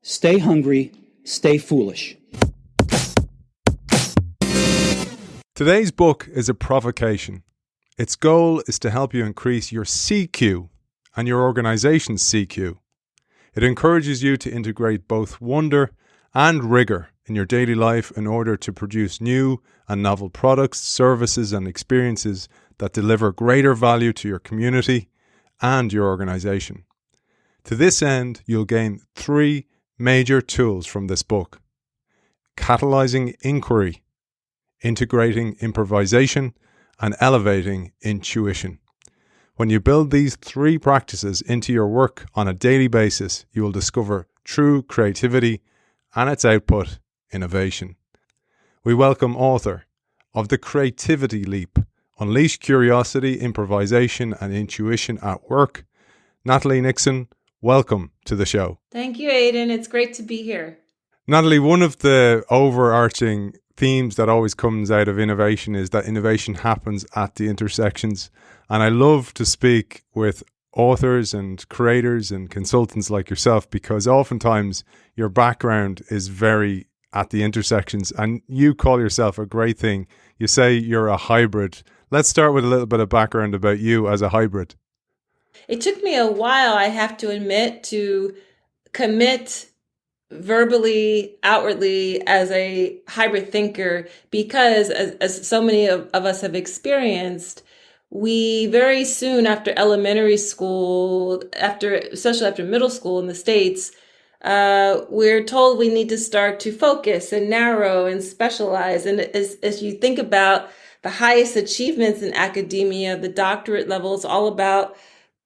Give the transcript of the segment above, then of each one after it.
Stay hungry, stay foolish. Today's book is a provocation. Its goal is to help you increase your CQ and your organization's CQ. It encourages you to integrate both wonder and rigour in your daily life in order to produce new and novel products, services and experiences that deliver greater value to your community and your organisation. To this end, you'll gain 3 major tools from this book: catalyzing inquiry, integrating improvisation, and elevating intuition. When you build these 3 practices into your work on a daily basis, you will discover true creativity and its output, innovation. We welcome author of The Creativity Leap, Unleash Curiosity, Improvisation and Intuition at Work, Natalie Nixon. Welcome to the show. Thank you, Aidan. It's great to be here. Natalie, one of the overarching themes that always comes out of innovation is that innovation happens at the intersections. And I love to speak with authors and creators and consultants like yourself, because oftentimes your background is very at the intersections, and you call yourself a great thing. You say you're a hybrid. Let's start with a little bit of background about you as a hybrid. It took me a while, I have to admit, to commit verbally, outwardly as a hybrid thinker, because as so many of us have experienced, we very soon after elementary school, especially after middle school in the States, we're told we need to start to focus and narrow and specialize. And as you think about the highest achievements in academia, the doctorate level is all about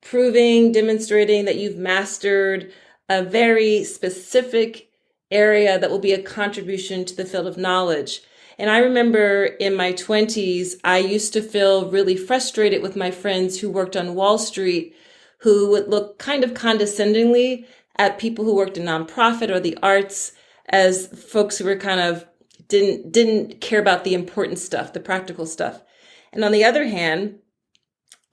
proving, demonstrating that you've mastered a very specific area that will be a contribution to the field of knowledge. And I remember in my 20s, I used to feel really frustrated with my friends who worked on Wall Street, who would look kind of condescendingly at people who worked in nonprofit or the arts as folks who were kind of didn't care about the important stuff, the practical stuff. And on the other hand,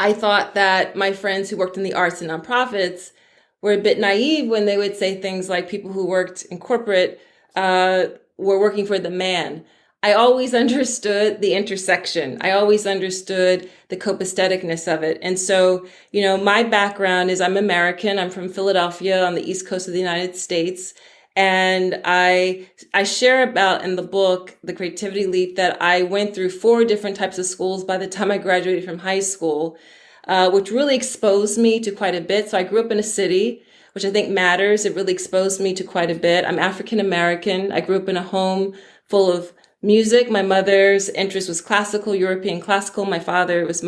I thought that my friends who worked in the arts and nonprofits were a bit naive when they would say things like people who worked in corporate were working for the man. I always understood the intersection. I always understood the copaestheticness of it. And so, my background is I'm American. I'm from Philadelphia on the East Coast of the United States. And I share about in the book, The Creativity Leap, that I went through 4 different types of schools by the time I graduated from high school, which really exposed me to quite a bit. So I grew up in a city, which I think matters. It really exposed me to quite a bit. I'm African American. I grew up in a home full of music. My mother's interest was classical, European classical. My father was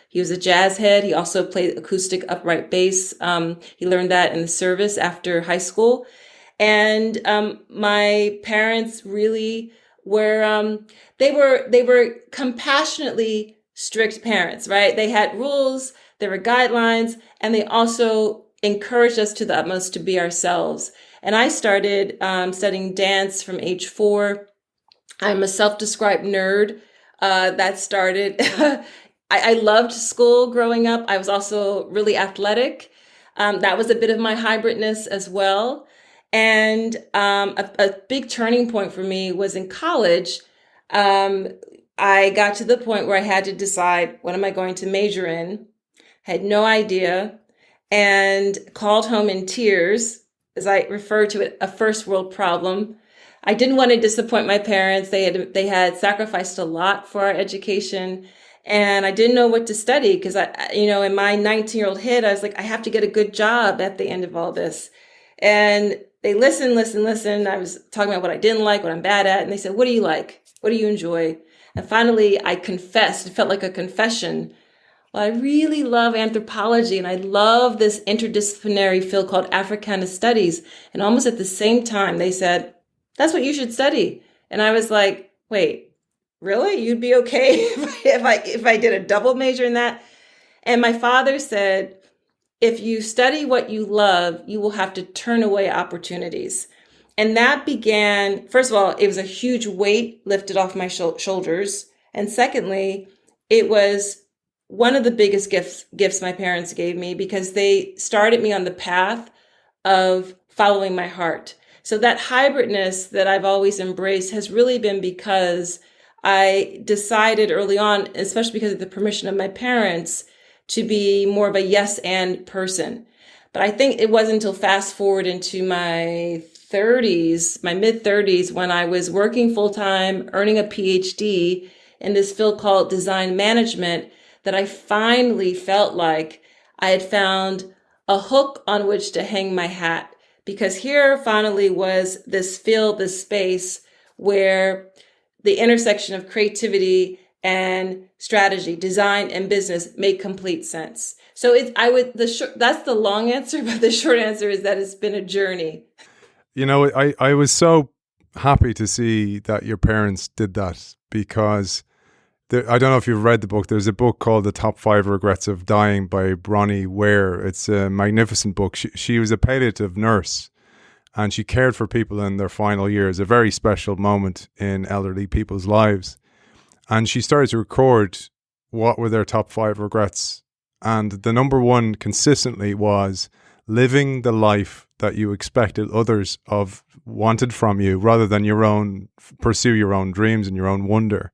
he was a jazz head. He also played acoustic upright bass. He learned that in the service after high school. And my parents really were, they were compassionately strict parents, right? They had rules, there were guidelines, and they also encouraged us to the utmost to be ourselves. And I started studying dance from age 4. I'm a self-described nerd. That started, I loved school growing up. I was also really athletic. That was a bit of my hybridness as well. And a big turning point for me was in college. I got to the point where I had to decide, what am I going to major in? Had no idea, and called home in tears, as I refer to it, a first world problem. I didn't want to disappoint my parents. They had sacrificed a lot for our education, and I didn't know what to study because in my 19-year-old head, I was like, I have to get a good job at the end of all this. And they listened. I was talking about what I didn't like, what I'm bad at. And they said, what do you like? What do you enjoy? And finally, I confessed. It felt like a confession. Well, I really love anthropology, and I love this interdisciplinary field called Africana Studies. And almost at the same time, they said, that's what you should study. And I was like, wait, really? You'd be okay if I did a double major in that? And my father said, if you study what you love, you will have to turn away opportunities. And that began, first of all, it was a huge weight lifted off my shoulders. And secondly, it was one of the biggest gifts my parents gave me, because they started me on the path of following my heart. So that hybridness that I've always embraced has really been because I decided early on, especially because of the permission of my parents, to be more of a yes and person. But I think it wasn't until fast forward into my 30s, my mid 30s, when I was working full time, earning a PhD in this field called design management, that I finally felt like I had found a hook on which to hang my hat. Because here finally was this field, this space where the intersection of creativity and strategy, design and business made complete sense. So that's the long answer, but the short answer is that it's been a journey. You know, I was so happy to see that your parents did that, because I don't know if you've read the book. There's a book called The Top 5 Regrets of Dying by Bronnie Ware. It's a magnificent book. She was a palliative nurse, and she cared for people in their final years, a very special moment in elderly people's lives. And she started to record what were their top 5 regrets. And the number one consistently was living the life that you expected others of wanted from you, rather than pursue your own dreams and your own wonder.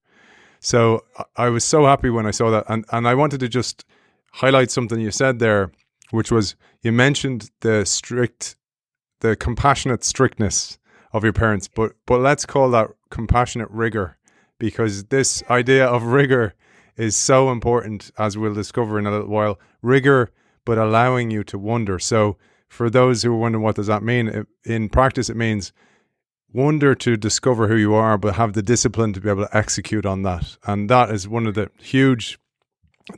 So I was so happy when I saw that. And I wanted to just highlight something you said there, which was, you mentioned the compassionate strictness of your parents, but let's call that compassionate rigor, because this idea of rigor is so important, as we'll discover in a little while. Rigor, but allowing you to wonder. So for those who are wondering, what does that mean? In practice, it means wonder to discover who you are, but have the discipline to be able to execute on that. And that is one of the huge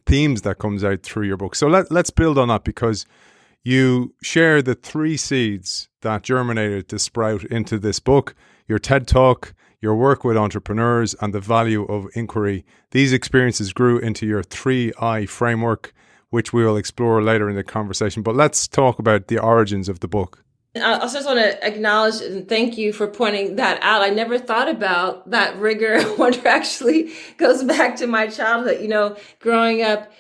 themes that comes out through your book. So let's build on that, because you share the 3 seeds that germinated to sprout into this book: your TED Talk, your work with entrepreneurs, and the value of inquiry. These experiences grew into your 3I framework, which we will explore later in the conversation. But let's talk about the origins of the book. I also just want to acknowledge and thank you for pointing that out. I never thought about that rigor. I wonder actually goes back to my childhood. You know, growing up,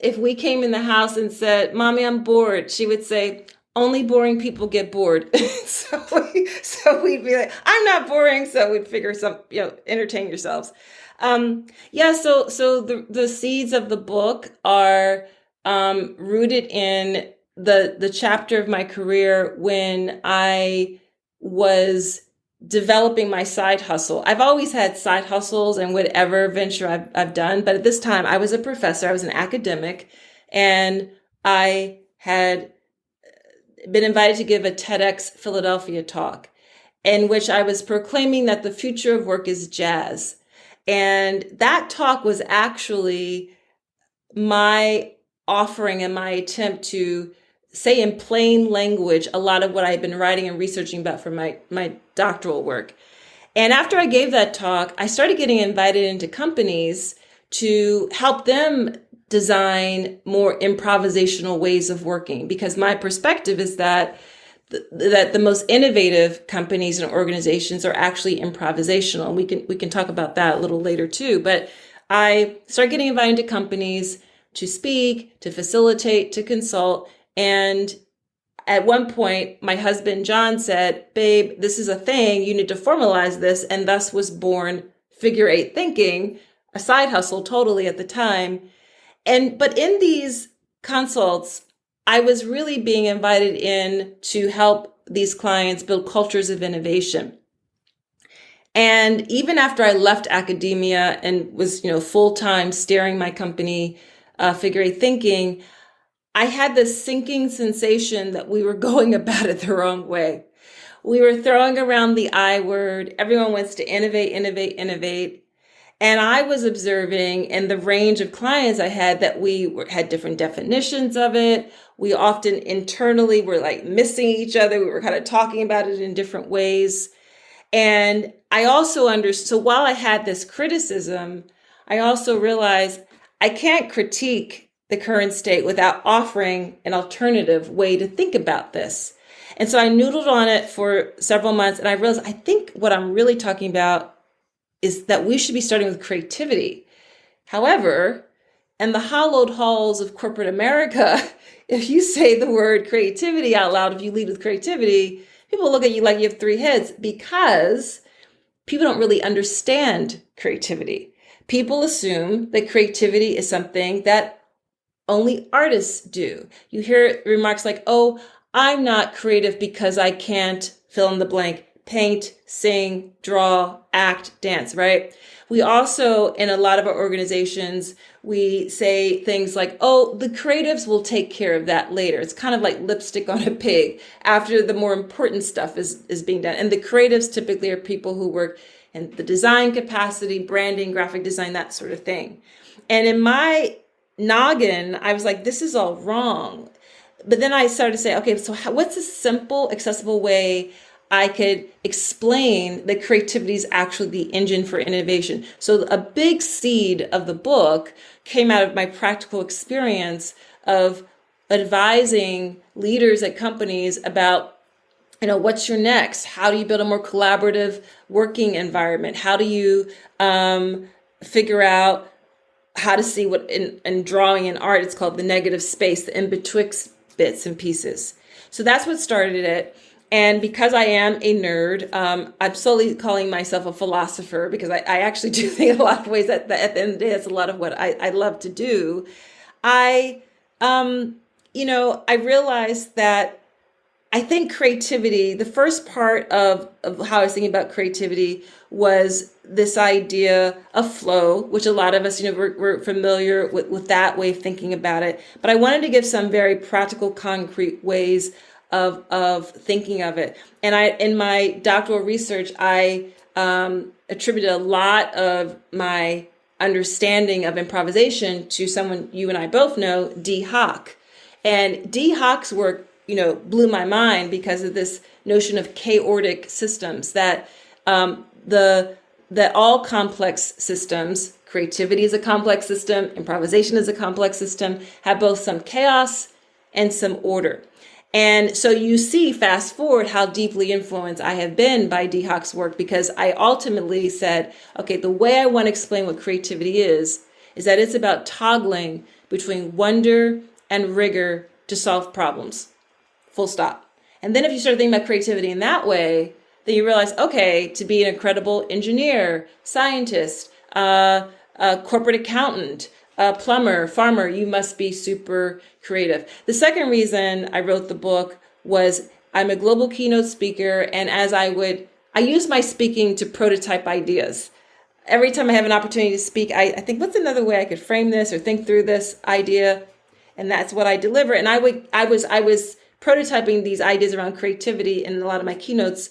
if we came in the house and said, "Mommy, I'm bored," she would say, "Only boring people get bored." so we'd be like, "I'm not boring," so we'd figure entertain yourselves. So the seeds of the book are rooted in the chapter of my career when I was developing my side hustle. I've always had side hustles and whatever venture I've done, but at this time I was a professor, I was an academic, and I had been invited to give a TEDx Philadelphia talk in which I was proclaiming that the future of work is jazz. And that talk was actually my offering and my attempt to say in plain language a lot of what I had been writing and researching about for my doctoral work. And after I gave that talk, I started getting invited into companies to help them design more improvisational ways of working, because my perspective is that the most innovative companies and organizations are actually improvisational. And we can talk about that a little later too. But I started getting invited to companies to speak, to facilitate, to consult. And at one point, my husband, John, said, "Babe, this is a thing. You need to formalize this." And thus was born Figure 8 Thinking, a side hustle totally at the time. But in these consults, I was really being invited in to help these clients build cultures of innovation. And even after I left academia and was, full-time steering my company, Figure 8 Thinking, I had this sinking sensation that we were going about it the wrong way. We were throwing around the I word. Everyone wants to innovate, innovate, innovate. And I was observing in the range of clients I had that had different definitions of it. We often internally were like missing each other. We were kind of talking about it in different ways. And I also understood, so while I had this criticism, I also realized I can't critique the current state without offering an alternative way to think about this. And so I noodled on it for several months, and I realized I think what I'm really talking about is that we should be starting with creativity. However, in the hollowed halls of corporate America, if you say the word creativity out loud, if you lead with creativity, People look at you like you have three heads because people don't really understand creativity. People assume that creativity is something that only artists do. You hear remarks like, oh, I'm not creative because I can't fill in the blank, paint, sing, draw, act, dance, right? We also, in a lot of our organizations, we say things like, oh, the creatives will take care of that later. It's kind of like lipstick on a pig after the more important stuff is being done. And the creatives typically are people who work in the design capacity, branding, graphic design, that sort of thing. And in my noggin, I was like, this is all wrong. But then I started to say, okay, so what's a simple, accessible way I could explain that creativity is actually the engine for innovation? So a big seed of the book came out of my practical experience of advising leaders at companies about, what's your next? How do you build a more collaborative working environment? How do you figure out how to see what in drawing and art, it's called the negative space, the in-betwixt bits and pieces. So that's what started it. And because I am a nerd, I'm slowly calling myself a philosopher because I actually do think in a lot of ways that at the end of the day, that's a lot of what I love to do. I realized that I think creativity, the first part of how I was thinking about creativity was this idea of flow, which a lot of us, we're familiar with that way of thinking about it. But I wanted to give some very practical, concrete ways of thinking of it. And in my doctoral research, I attributed a lot of my understanding of improvisation to someone you and I both know, Dee Hock. And Dee Hock's work, blew my mind because of this notion of chaotic systems, that that all complex systems, creativity is a complex system, improvisation is a complex system, have both some chaos and some order. And so you see, fast forward, how deeply influenced I have been by Dee Hock's work, because I ultimately said, okay, the way I want to explain what creativity is that it's about toggling between wonder and rigor to solve problems. Full stop. And then if you start thinking about creativity in that way, then you realize, okay, to be an incredible engineer, scientist, corporate accountant, plumber, farmer, you must be super creative. The second reason I wrote the book was I'm a global keynote speaker, and I use my speaking to prototype ideas. Every time I have an opportunity to speak, I think, what's another way I could frame this or think through this idea? And that's what I deliver. And I was prototyping these ideas around creativity in a lot of my keynotes,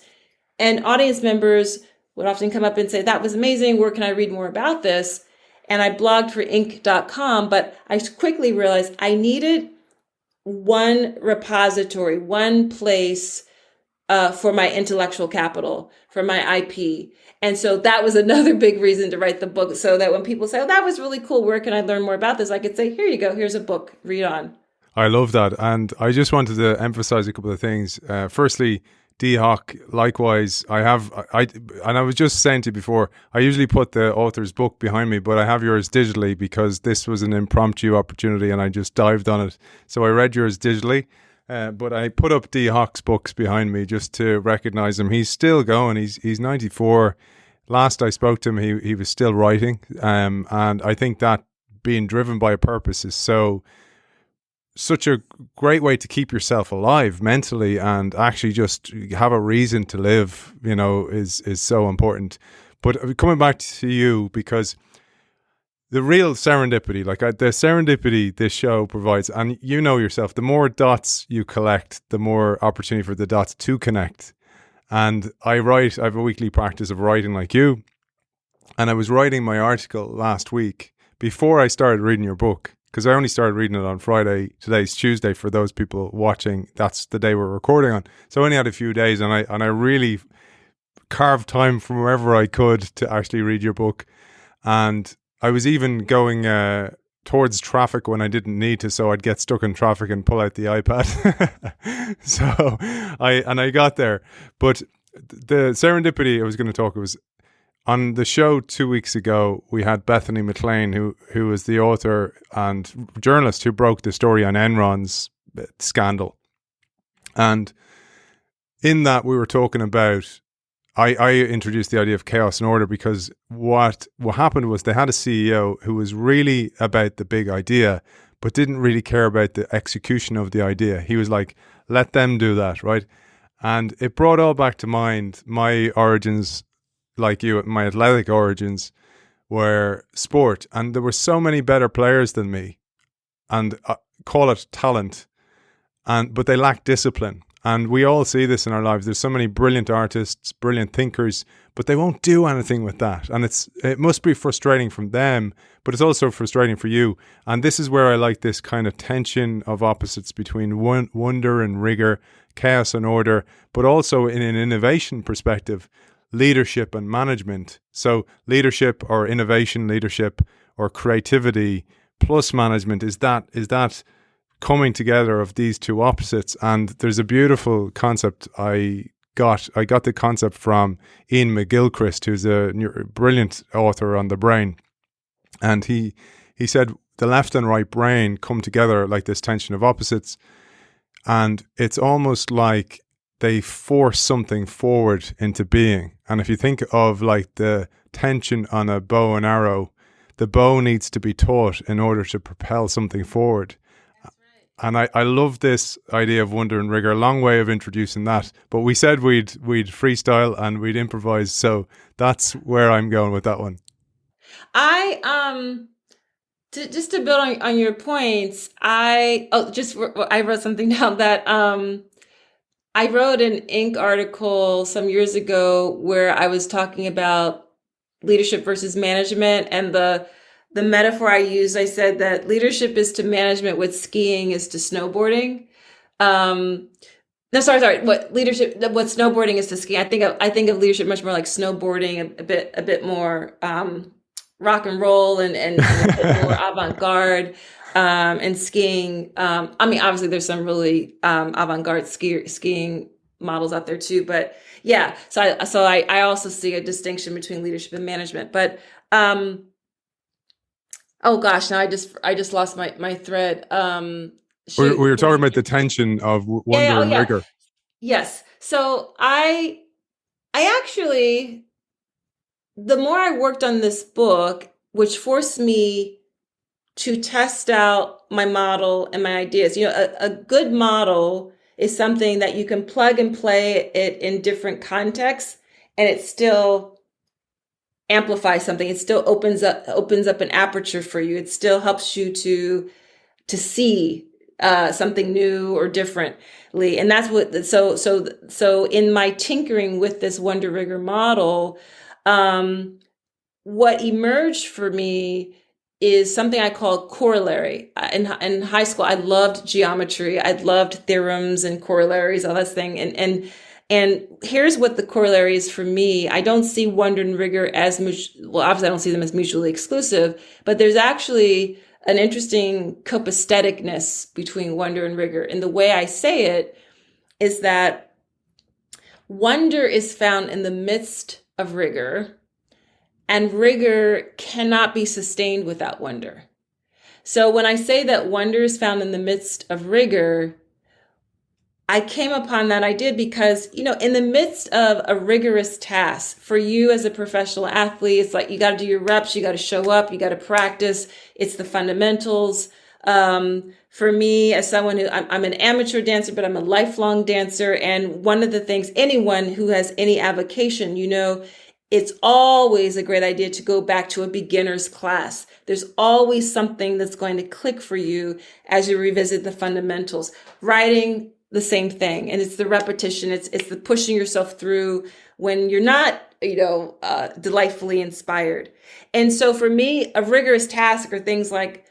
and audience members would often come up and say, that was amazing. Where can I read more about this? And I blogged for Inc.com, but I quickly realized I needed one repository, one place for my intellectual capital, for my IP. And so that was another big reason to write the book, so that when people say, oh, that was really cool, where can I learn more about this? I could say, here you go, here's a book, read on. I love that. And I just wanted to emphasize a couple of things. Firstly, Dee Hock, likewise, and I was just saying to you before, I usually put the author's book behind me, but I have yours digitally because this was an impromptu opportunity and I just dived on it. So I read yours digitally, but I put up Dee Hock's books behind me just to recognize him. He's still going. He's 94. Last I spoke to him, he was still writing. And I think that being driven by a purpose is such a great way to keep yourself alive mentally, and actually just have a reason to live, is so important. But coming back to you, because the real serendipity, the serendipity this show provides, and yourself, the more dots you collect, the more opportunity for the dots to connect. And I have a weekly practice of writing like you, and I was writing my article last week before I started reading your book, because I only started reading it on Friday. Today's Tuesday for those people watching. That's the day we're recording on. So I only had a few days, and I really carved time from wherever I could to actually read your book. And I was even going towards traffic when I didn't need to, so I'd get stuck in traffic and pull out the iPad. So I got there. But the serendipity I was going to talk, it was on the show 2 weeks ago, we had Bethany McCullen, who was the author and journalist who broke the story on Enron's scandal. And in that we were talking about, I introduced the idea of chaos and order because what happened was they had a CEO who was really about the big idea, but didn't really care about the execution of the idea. He was like, let them do that, right? And it brought all back to mind my origins, like you, my athletic origins were sport. And there were so many better players than me, and call it talent, but they lacked discipline. And we all see this in our lives. There's so many brilliant artists, brilliant thinkers, but they won't do anything with that. And it must be frustrating from them, but it's also frustrating for you. And this is where I like this kind of tension of opposites between wonder and rigor, chaos and order, but also in an innovation perspective, leadership and management. So leadership or innovation leadership or creativity plus management is that coming together of these two opposites. And there's a beautiful concept I got the concept from Ian McGilchrist, who's a brilliant author on the brain. And he said the left and right brain come together like this tension of opposites. And it's almost like they force something forward into being. And if you think of like the tension on a bow and arrow, the bow needs to be taut in order to propel something forward. And I love this idea of wonder and rigor. A long way of introducing that, but we said we'd freestyle and we'd improvise. So that's where I'm going with that one. Just to build on your points, I wrote something down that I wrote an Inc. article some years ago where I was talking about leadership versus management, and the metaphor I used, I said that leadership is to management what skiing is to snowboarding. No, sorry. What snowboarding is to skiing. I think of leadership much more like snowboarding, a bit more rock and roll and a bit more avant-garde. And skiing. I mean, obviously, there's some really avant-garde skiing models out there too. But yeah, so I also see a distinction between leadership and management. But oh gosh, now I just lost my thread. We were talking about the tension of wonder and rigor. Yes. So I actually, the more I worked on this book, which forced me to test out my model and my ideas. You know, a good model is something that you can plug and play it in different contexts, and it still amplifies something. It still opens up an aperture for you. It still helps you to see something new or differently. And that's what, so in my tinkering with this wonder rigor model, what emerged for me is something I call corollary. In high school, I loved geometry. I loved theorems and corollaries, all that thing. And here's what the corollary is for me. I don't see wonder and rigor as well, obviously I don't see them as mutually exclusive, but there's actually an interesting copaestheticness between wonder and rigor. And the way I say it is that wonder is found in the midst of rigor, and rigor cannot be sustained without wonder. So when I say that wonder is found in the midst of rigor, I came upon that idea because, you know, in the midst of a rigorous task for you as a professional athlete, it's like you got to do your reps, you got to show up, you got to practice. It's the fundamentals. For me, as someone I'm an amateur dancer, but I'm a lifelong dancer. And one of the things, anyone who has any avocation, you know, it's always a great idea to go back to a beginner's class. There's always something that's going to click for you as you revisit the fundamentals. Writing, the same thing. And it's the repetition. It's the pushing yourself through when you're not, delightfully inspired. And so for me, a rigorous task are things like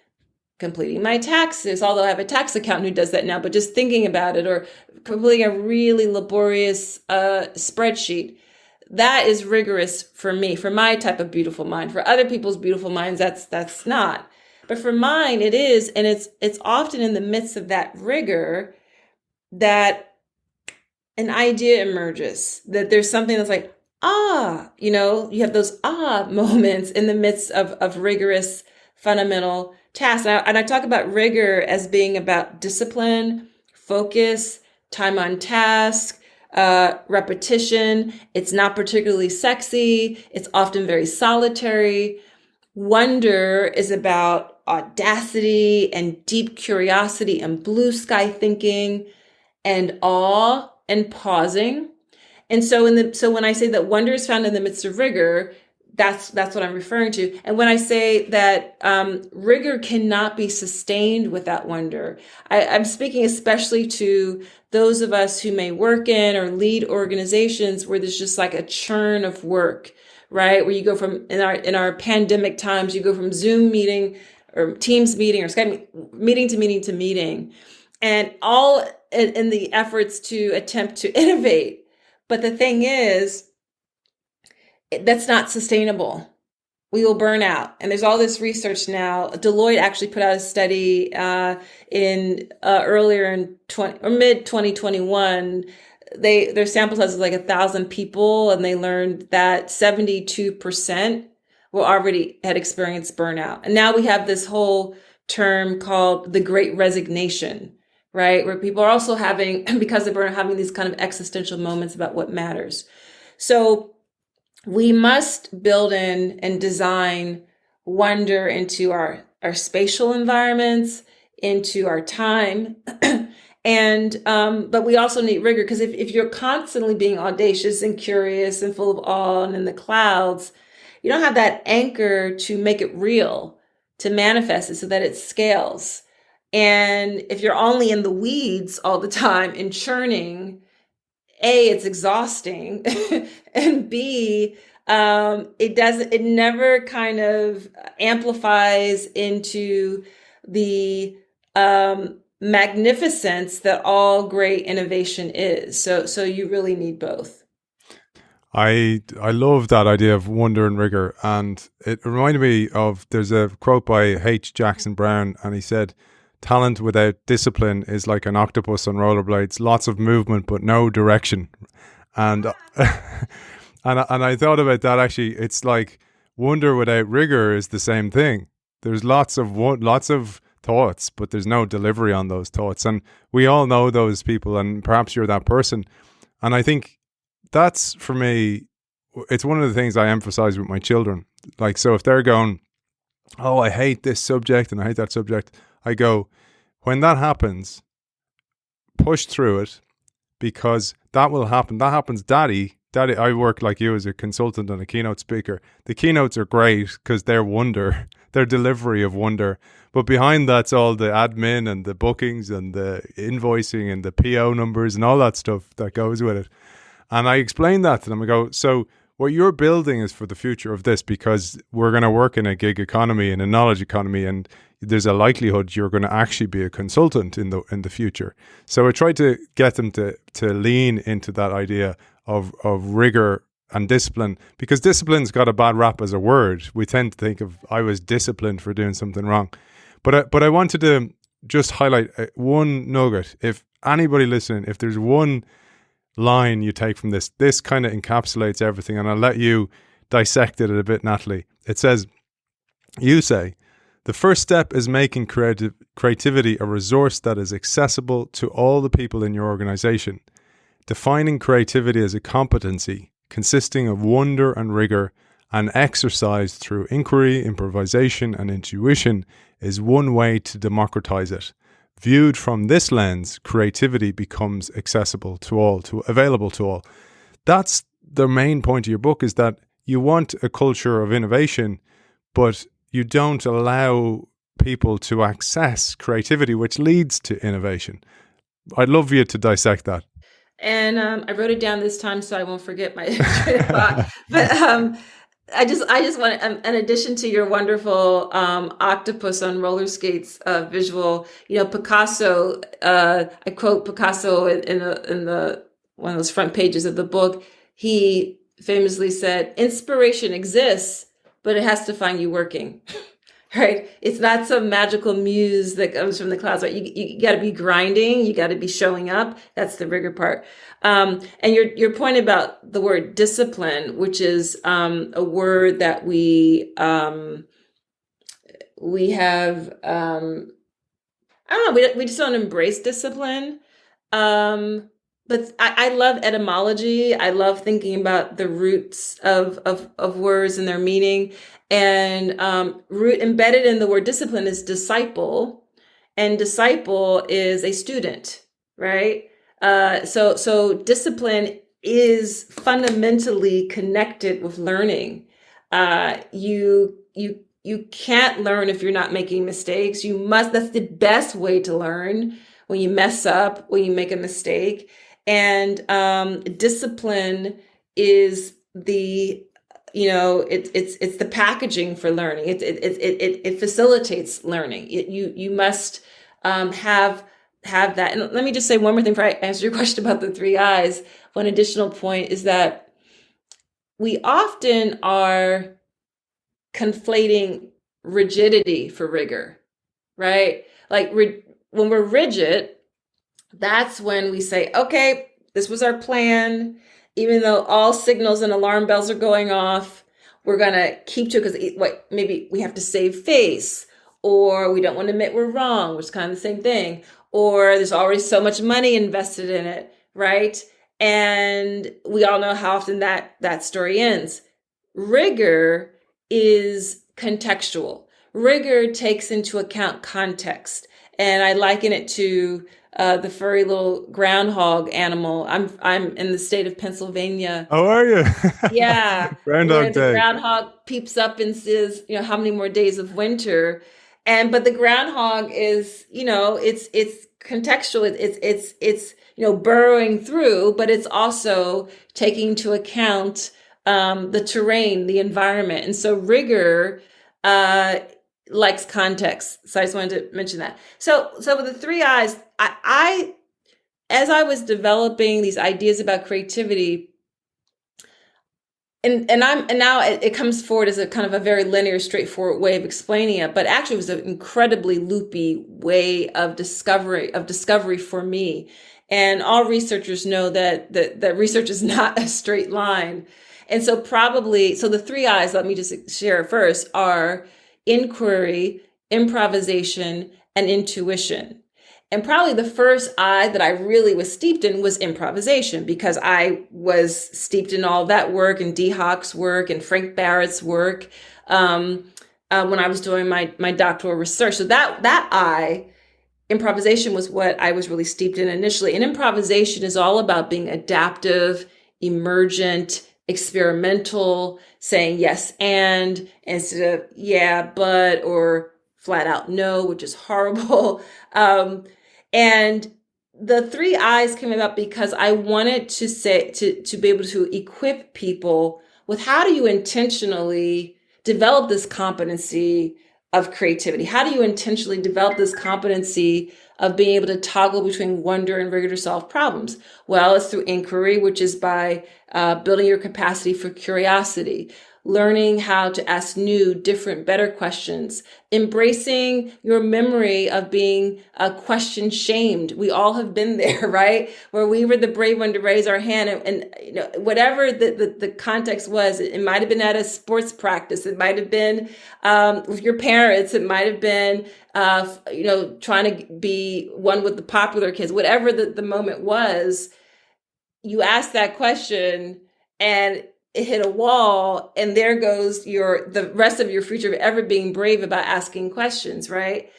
completing my taxes, although I have a tax accountant who does that now, but just thinking about it, or completing a really laborious spreadsheet. That is rigorous for me, for my type of beautiful mind. For other people's beautiful minds, that's not. But for mine, it is. And it's often in the midst of that rigor that an idea emerges, that there's something that's like, you have those moments in the midst of rigorous fundamental tasks. And I talk about rigor as being about discipline, focus, time on task, repetition. It's not particularly sexy. It's often very solitary. Wonder is about audacity and deep curiosity and blue sky thinking and awe and pausing. And so when I say that wonder is found in the midst of rigor, that's what I'm referring to. And when I say that rigor cannot be sustained without wonder, I'm speaking especially to those of us who may work in or lead organizations where there's just like a churn of work, right? Where you go from in our pandemic times, you go from Zoom meeting or Teams meeting or Skype meeting to meeting to meeting, and all in the efforts to attempt to innovate. But the thing is, that's not sustainable. We will burn out. And there's all this research now. Deloitte actually put out a study earlier in mid 2021. Their sample size was like 1,000 people, and they learned that 72% had experienced burnout. And now we have this whole term called the Great Resignation, right? Where people are also having, because of burnout, having these kind of existential moments about what matters. So we must build in and design wonder into our spatial environments, into our time. And but we also need rigor, because if you're constantly being audacious and curious and full of awe and in the clouds, you don't have that anchor to make it real, to manifest it so that it scales. And if you're only in the weeds all the time and churning, A, it's exhausting, and B, it never kind of amplifies into the magnificence that all great innovation is. So you really need both. I love that idea of wonder and rigor, and it reminded me of, there's a quote by H. Jackson Brown, and he said, "Talent without discipline is like an octopus on rollerblades, lots of movement but no direction." And and I thought about that. Actually, it's like wonder without rigor is the same thing. There's lots of thoughts, but there's no delivery on those thoughts, and we all know those people, and perhaps you're that person. And I think that's, for me, it's one of the things I emphasize with my children. Like, so if they're going, "Oh, I hate this subject and I hate that subject," I go, when that happens, push through it, because that will happen. That happens, Daddy, I work like you as a consultant and a keynote speaker. The keynotes are great because they're wonder, they're delivery of wonder. But behind that's all the admin and the bookings and the invoicing and the PO numbers and all that stuff that goes with it. And I explain that to them. I go, so what you're building is for the future of this, because we're going to work in a gig economy, in a knowledge economy, and there's a likelihood you're going to actually be a consultant in the future. So I try to get them to lean into that idea of rigor and discipline, because discipline's got a bad rap as a word. We tend to think of, I was disciplined for doing something wrong. But I wanted to just highlight one nugget. If anybody listening, if there's one line you take from this kind of encapsulates everything, and I'll let you dissect it a bit, Natalie. It says, you say, "The first step is making creativity a resource that is accessible to all the people in your organization. Defining creativity as a competency consisting of wonder and rigor and exercise through inquiry, improvisation, and intuition is one way to democratize it. Viewed from this lens, creativity becomes accessible to all, available to all." That's the main point of your book, is that you want a culture of innovation, but you don't allow people to access creativity, which leads to innovation. I'd love you to dissect that. And I wrote it down this time so I won't forget my train of thought. But I just want, in addition to your wonderful octopus on roller skates visual, Picasso. I quote Picasso in the one of those front pages of the book. He famously said, "Inspiration exists, but it has to find you working." Right? It's not some magical muse that comes from the clouds, right? You got to be grinding. You got to be showing up. That's the rigor part. And your point about the word discipline, which is a word that we have. I don't know. We just don't embrace discipline. but I love etymology. I love thinking about the roots of words and their meaning. And root embedded in the word discipline is disciple, and disciple is a student, right? So discipline is fundamentally connected with learning. You can't learn if you're not making mistakes. You must. That's the best way to learn, when you mess up, when you make a mistake. And discipline is the, it's the packaging for learning. It facilitates learning. You must have that. And let me just say one more thing before I answer your question about the three I's. One additional point is that we often are conflating rigidity for rigor, right? Like when we're rigid, that's when we say, okay, this was our plan. Even though all signals and alarm bells are going off, we're going to keep to it because maybe we have to save face, or we don't want to admit we're wrong, which is kind of the same thing, or there's already so much money invested in it, right? And we all know how often that story ends. Rigor is contextual. Rigor takes into account context. And I liken it to the furry little groundhog animal. I'm in the state of Pennsylvania. How are you? Yeah, where Groundhog the Day. groundhog peeps up and says, how many more days of winter, but the groundhog is, it's contextual. It's burrowing through, but it's also taking into account the terrain, the environment, and so rigor likes context. So I just wanted to mention that. So with the three I's, I as I was developing these ideas about creativity, and now it comes forward as a kind of a very linear, straightforward way of explaining it, but actually it was an incredibly loopy way of discovery for me. And all researchers know that research is not a straight line. And so the three I's, let me just share first, are inquiry, improvisation, and intuition. And probably the first I that I really was steeped in was improvisation, because I was steeped in all that work, and Dee Hock's work and Frank Barrett's work when I was doing my doctoral research. So improvisation was what I was really steeped in initially. And improvisation is all about being adaptive, emergent, experimental, saying yes and instead of yeah, but, or flat out no, which is horrible. And the three I's came about because I wanted to say, to be able to equip people with how do you intentionally develop this competency of creativity? How do you intentionally develop this competency of being able to toggle between wonder and rigor to solve problems? Well, it's through inquiry, which is by building your capacity for curiosity, learning how to ask new, different, better questions, embracing your memory of being question shamed. We all have been there, right? Where we were the brave one to raise our hand, and whatever the context was, it might have been at a sports practice, it might have been with your parents, it might have been trying to be one with the popular kids, whatever the moment was. You asked that question and it hit a wall, and there goes the rest of your future of ever being brave about asking questions, right?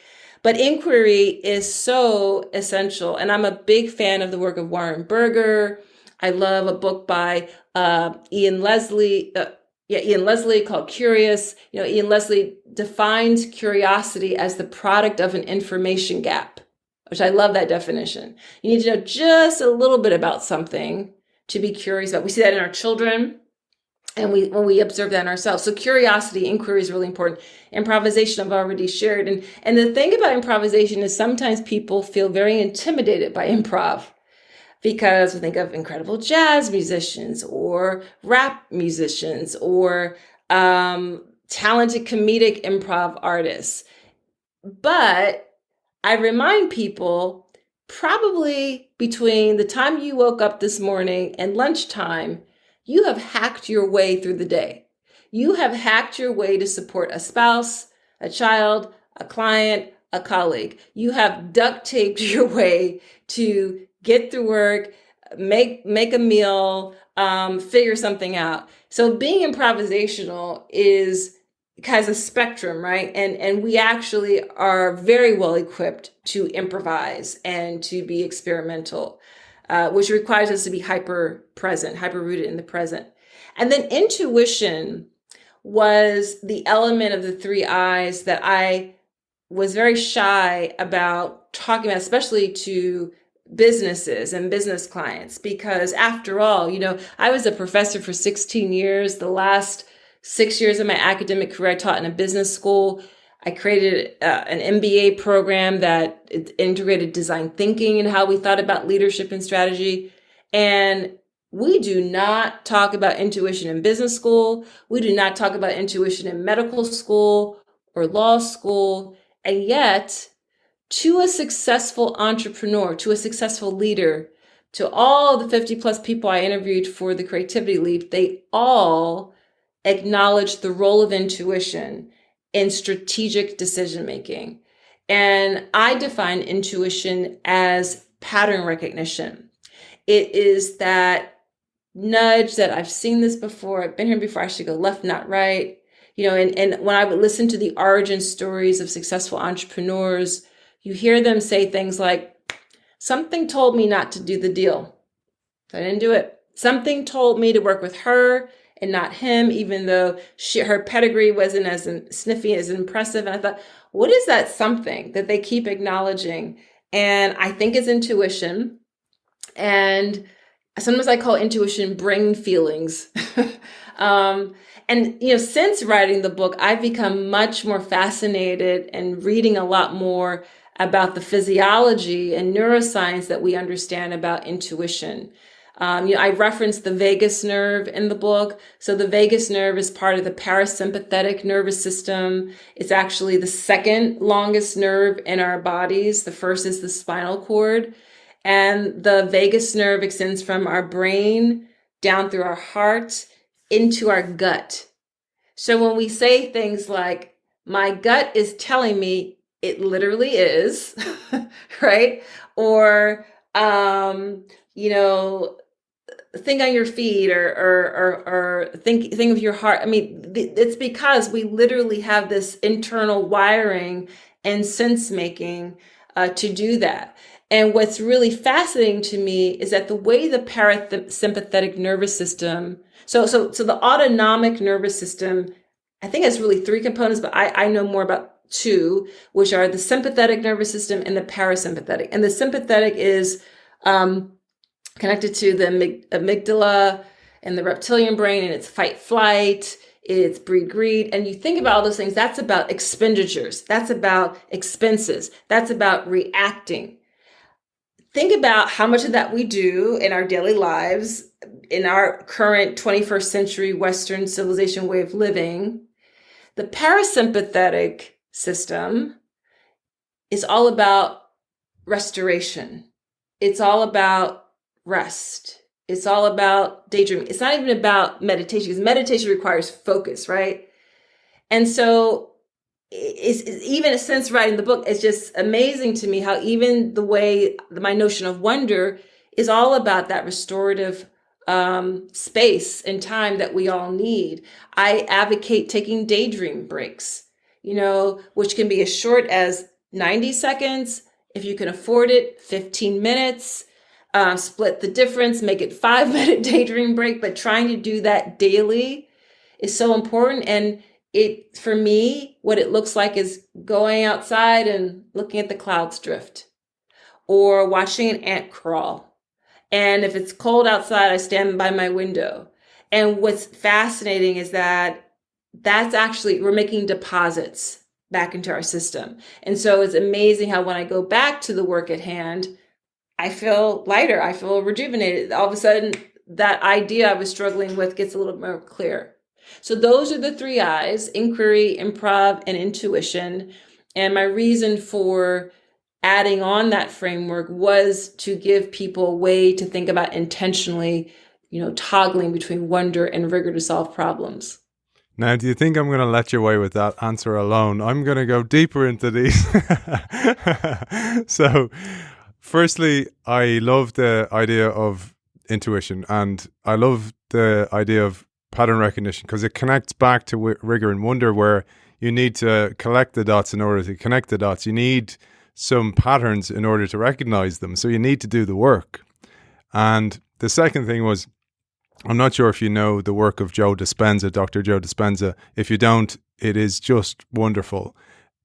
But inquiry is so essential. And I'm a big fan of the work of Warren Berger. I love a book by Ian Leslie called Curious. Ian Leslie defines curiosity as the product of an information gap, which I love that definition. You need to know just a little bit about something to be curious about. We see that in our children, and when we observe that in ourselves. So curiosity, inquiry is really important. Improvisation, I've already shared. And the thing about improvisation is sometimes people feel very intimidated by improv, because we think of incredible jazz musicians or rap musicians or talented comedic improv artists. But I remind people, probably between the time you woke up this morning and lunchtime, you have hacked your way through the day. You have hacked your way to support a spouse, a child, a client, a colleague. You have duct taped your way to get through work, make a meal, figure something out. So being improvisational has a spectrum, right? And we actually are very well equipped to improvise and to be experimental, which requires us to be hyper present, hyper rooted in the present. And then intuition was the element of the three I's that I was very shy about talking about, especially to businesses and business clients, because after all, I was a professor for 16 years. The last 6 years of my academic career, I taught in a business school. I created an MBA program that integrated design thinking and how we thought about leadership and strategy. And we do not talk about intuition in business school. We do not talk about intuition in medical school or law school. And yet, to a successful entrepreneur, to a successful leader, to all the 50 plus people I interviewed for the Creativity Leap, they all acknowledge the role of intuition in strategic decision making. And I define intuition as pattern recognition. It is that nudge that I've seen this before, I've been here before, I should go left, not right. And when I would listen to the origin stories of successful entrepreneurs, you hear them say things like, something told me not to do the deal. So I didn't do it. Something told me to work with her and not him, even though her pedigree wasn't as sniffy, as impressive. And I thought, what is that something that they keep acknowledging? And I think it's intuition. And sometimes I call intuition brain feelings. And since writing the book, I've become much more fascinated and reading a lot more about the physiology and neuroscience that we understand about intuition. I referenced the vagus nerve in the book. So the vagus nerve is part of the parasympathetic nervous system. It's actually the second longest nerve in our bodies. The first is the spinal cord. And the vagus nerve extends from our brain down through our heart into our gut. So when we say things like, my gut is telling me, it literally is, right? Or, think on your feet or think of your heart. I mean, it's because we literally have this internal wiring and sense making to do that. And what's really fascinating to me is that the way the parasympathetic nervous system, so the autonomic nervous system, I think has really three components, but I know more about two, which are the sympathetic nervous system and the parasympathetic. And the sympathetic is connected to the amygdala and the reptilian brain, and it's fight flight, it's breed greed. And you think about all those things, that's about expenditures, that's about expenses, that's about reacting. Think about how much of that we do in our daily lives, in our current 21st century Western civilization way of living. The parasympathetic system is all about restoration. It's all about rest. It's all about daydreaming. It's not even about meditation, because meditation requires focus, right? And so it's even since writing the book, it's just amazing to me how even the way my notion of wonder is all about that restorative space and time that we all need. I advocate taking daydream breaks, which can be as short as 90 seconds. If you can afford it, 15 minutes, split the difference, make it 5-minute daydream break. But trying to do that daily is so important. And for me, what it looks like is going outside and looking at the clouds drift or watching an ant crawl. And if it's cold outside, I stand by my window. And what's fascinating is that's actually, we're making deposits back into our system. And so it's amazing how when I go back to the work at hand, I feel lighter, I feel rejuvenated. All of a sudden, that idea I was struggling with gets a little more clear. So those are the three I's: inquiry, improv, and intuition. And my reason for adding on that framework was to give people a way to think about intentionally, toggling between wonder and rigor to solve problems. Now, do you think I'm going to let you away with that answer alone? I'm going to go deeper into these. So, firstly, I love the idea of intuition, and I love the idea of pattern recognition because it connects back to rigour and wonder, where you need to collect the dots in order to connect the dots. You need some patterns in order to recognize them. So you need to do the work. And the second thing was, I'm not sure if you know the work of Joe Dispenza, Dr. Joe Dispenza. If you don't, it is just wonderful.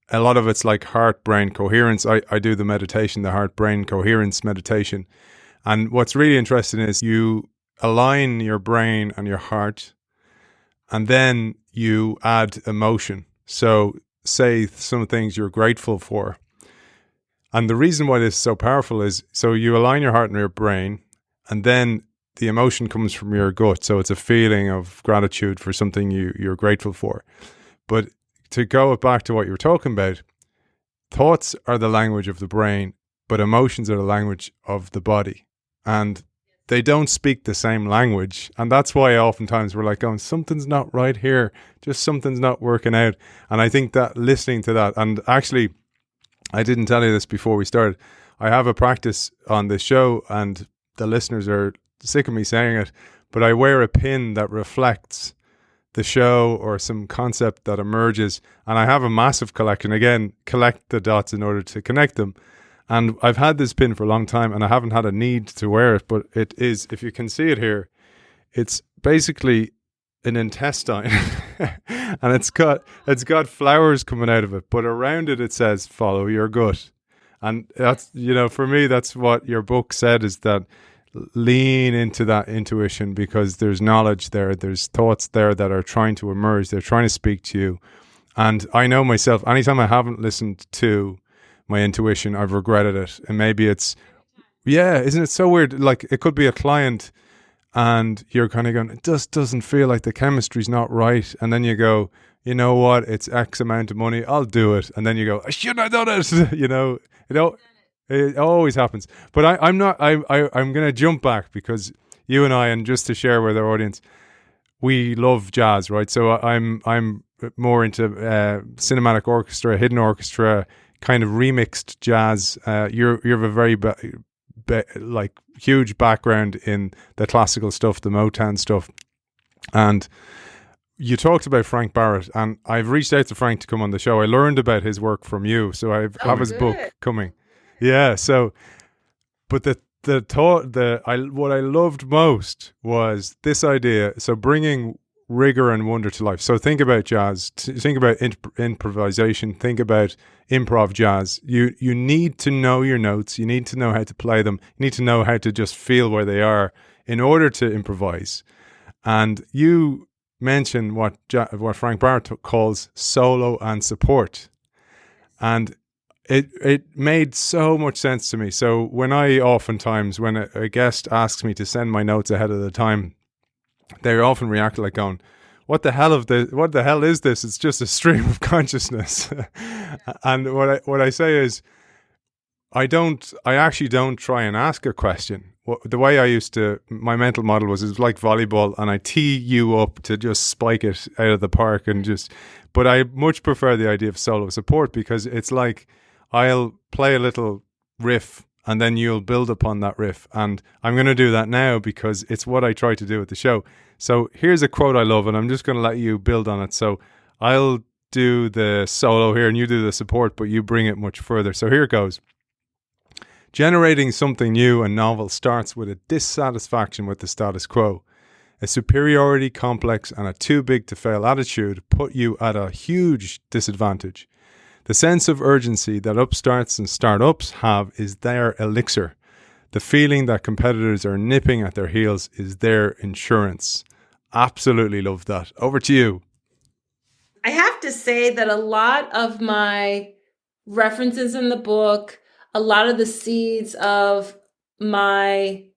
A lot of it's like heart-brain coherence. I do the meditation, the heart-brain coherence meditation. And what's really interesting is you align your brain and your heart, and then you add emotion. So say some things you're grateful for. And the reason why this is so powerful is, so you align your heart and your brain, and then the emotion comes from your gut. So it's a feeling of gratitude for something you're grateful for. But to go back to what you were talking about, thoughts are the language of the brain, but emotions are the language of the body. And they don't speak the same language. And that's why oftentimes we're like going, something's not right here. Just something's not working out. And I think that listening to that, and actually, I didn't tell you this before we started, I have a practice on this show, and the listeners are sick of me saying it, but I wear a pin that reflects the show or some concept that emerges. And I have a massive collection. Again, collect the dots in order to connect them. And I've had this pin for a long time, and I haven't had a need to wear it, but it is, if you can see it here, it's basically an intestine and it's got flowers coming out of it, but around it says follow your gut. And that's, for me, that's what your book said, is that lean into that intuition, because there's knowledge there, there's thoughts there that are trying to emerge, they're trying to speak to you. And I know myself, anytime I haven't listened to my intuition, I've regretted it. And maybe it's, isn't it so weird? Like, it could be a client and you're kind of going, it just doesn't feel like the chemistry's not right. And then you go, you know what? It's X amount of money. I'll do it. And then you go, I shouldn't have done it. It always happens. But I'm going to jump back, because you and I, and just to share with our audience, we love jazz, right? So I'm more into cinematic orchestra, hidden orchestra, kind of remixed jazz. You have a very huge background in the classical stuff, the Motown stuff, and you talked about Frank Barrett, and I've reached out to Frank to come on the show. I learned about his work from you, so I have his book coming. Yeah. So, but what I loved most was this idea. So bringing rigour and wonder to life. So think about jazz, think about improvisation, think about improv jazz. You need to know your notes. You need to know how to play them. You need to know how to just feel where they are in order to improvise. And you mentioned what Frank Barrett calls solo and support. And it made so much sense to me. So when a guest asks me to send my notes ahead of the time, they often react like going, what the hell is this? It's just a stream of consciousness. And what I say is, I actually don't try and ask a question. The way my mental model was, it was like volleyball, and I tee you up to just spike it out of the park but I much prefer the idea of solo support, because it's like, I'll play a little riff and then you'll build upon that riff. And I'm going to do that now, because it's what I try to do with the show. So here's a quote I love, and I'm just going to let you build on it. So I'll do the solo here and you do the support, but you bring it much further. So here it goes. Generating something new and novel starts with a dissatisfaction with the status quo. A superiority complex and a too big to fail attitude put you at a huge disadvantage. The sense of urgency that upstarts and startups have is their elixir. The feeling that competitors are nipping at their heels is their insurance. Absolutely love that. Over to you. I have to say that a lot of my references in the book, a lot of the seeds of the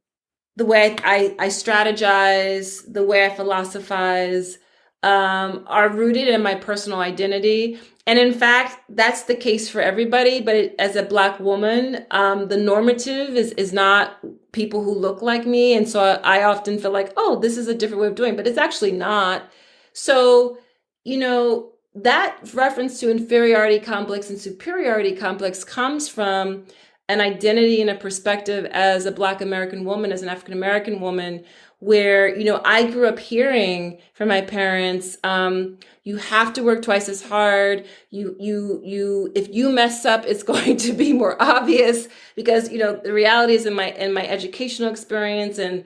way I strategize, the way I philosophize, are rooted in my personal identity. And in fact, that's the case for everybody. But as a Black woman, the normative is not people who look like me. And so I often feel like, oh, this is a different way of doing it, but it's actually not. So, that reference to inferiority complex and superiority complex comes from an identity and a perspective as a Black American woman, as an African American woman, where, I grew up hearing from my parents, you have to work twice as hard. If you mess up, it's going to be more obvious, because, the reality is in my educational experience and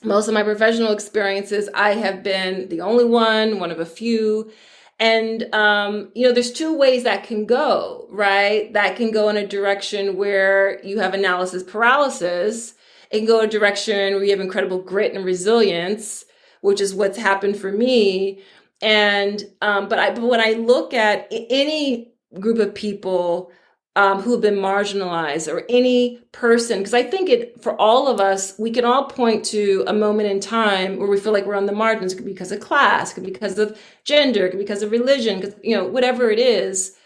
most of my professional experiences, I have been the only one of a few. And, there's two ways that can go, right? That can go in a direction where you have analysis paralysis. It can go in a direction where you have incredible grit and resilience, which is what's happened for me. And, but when I look at any group of people who have been marginalized, or any person, because I think for all of us, we can all point to a moment in time where we feel like we're on the margins. It could be because of class, it could be because of gender, it could be because of religion, because, whatever it is.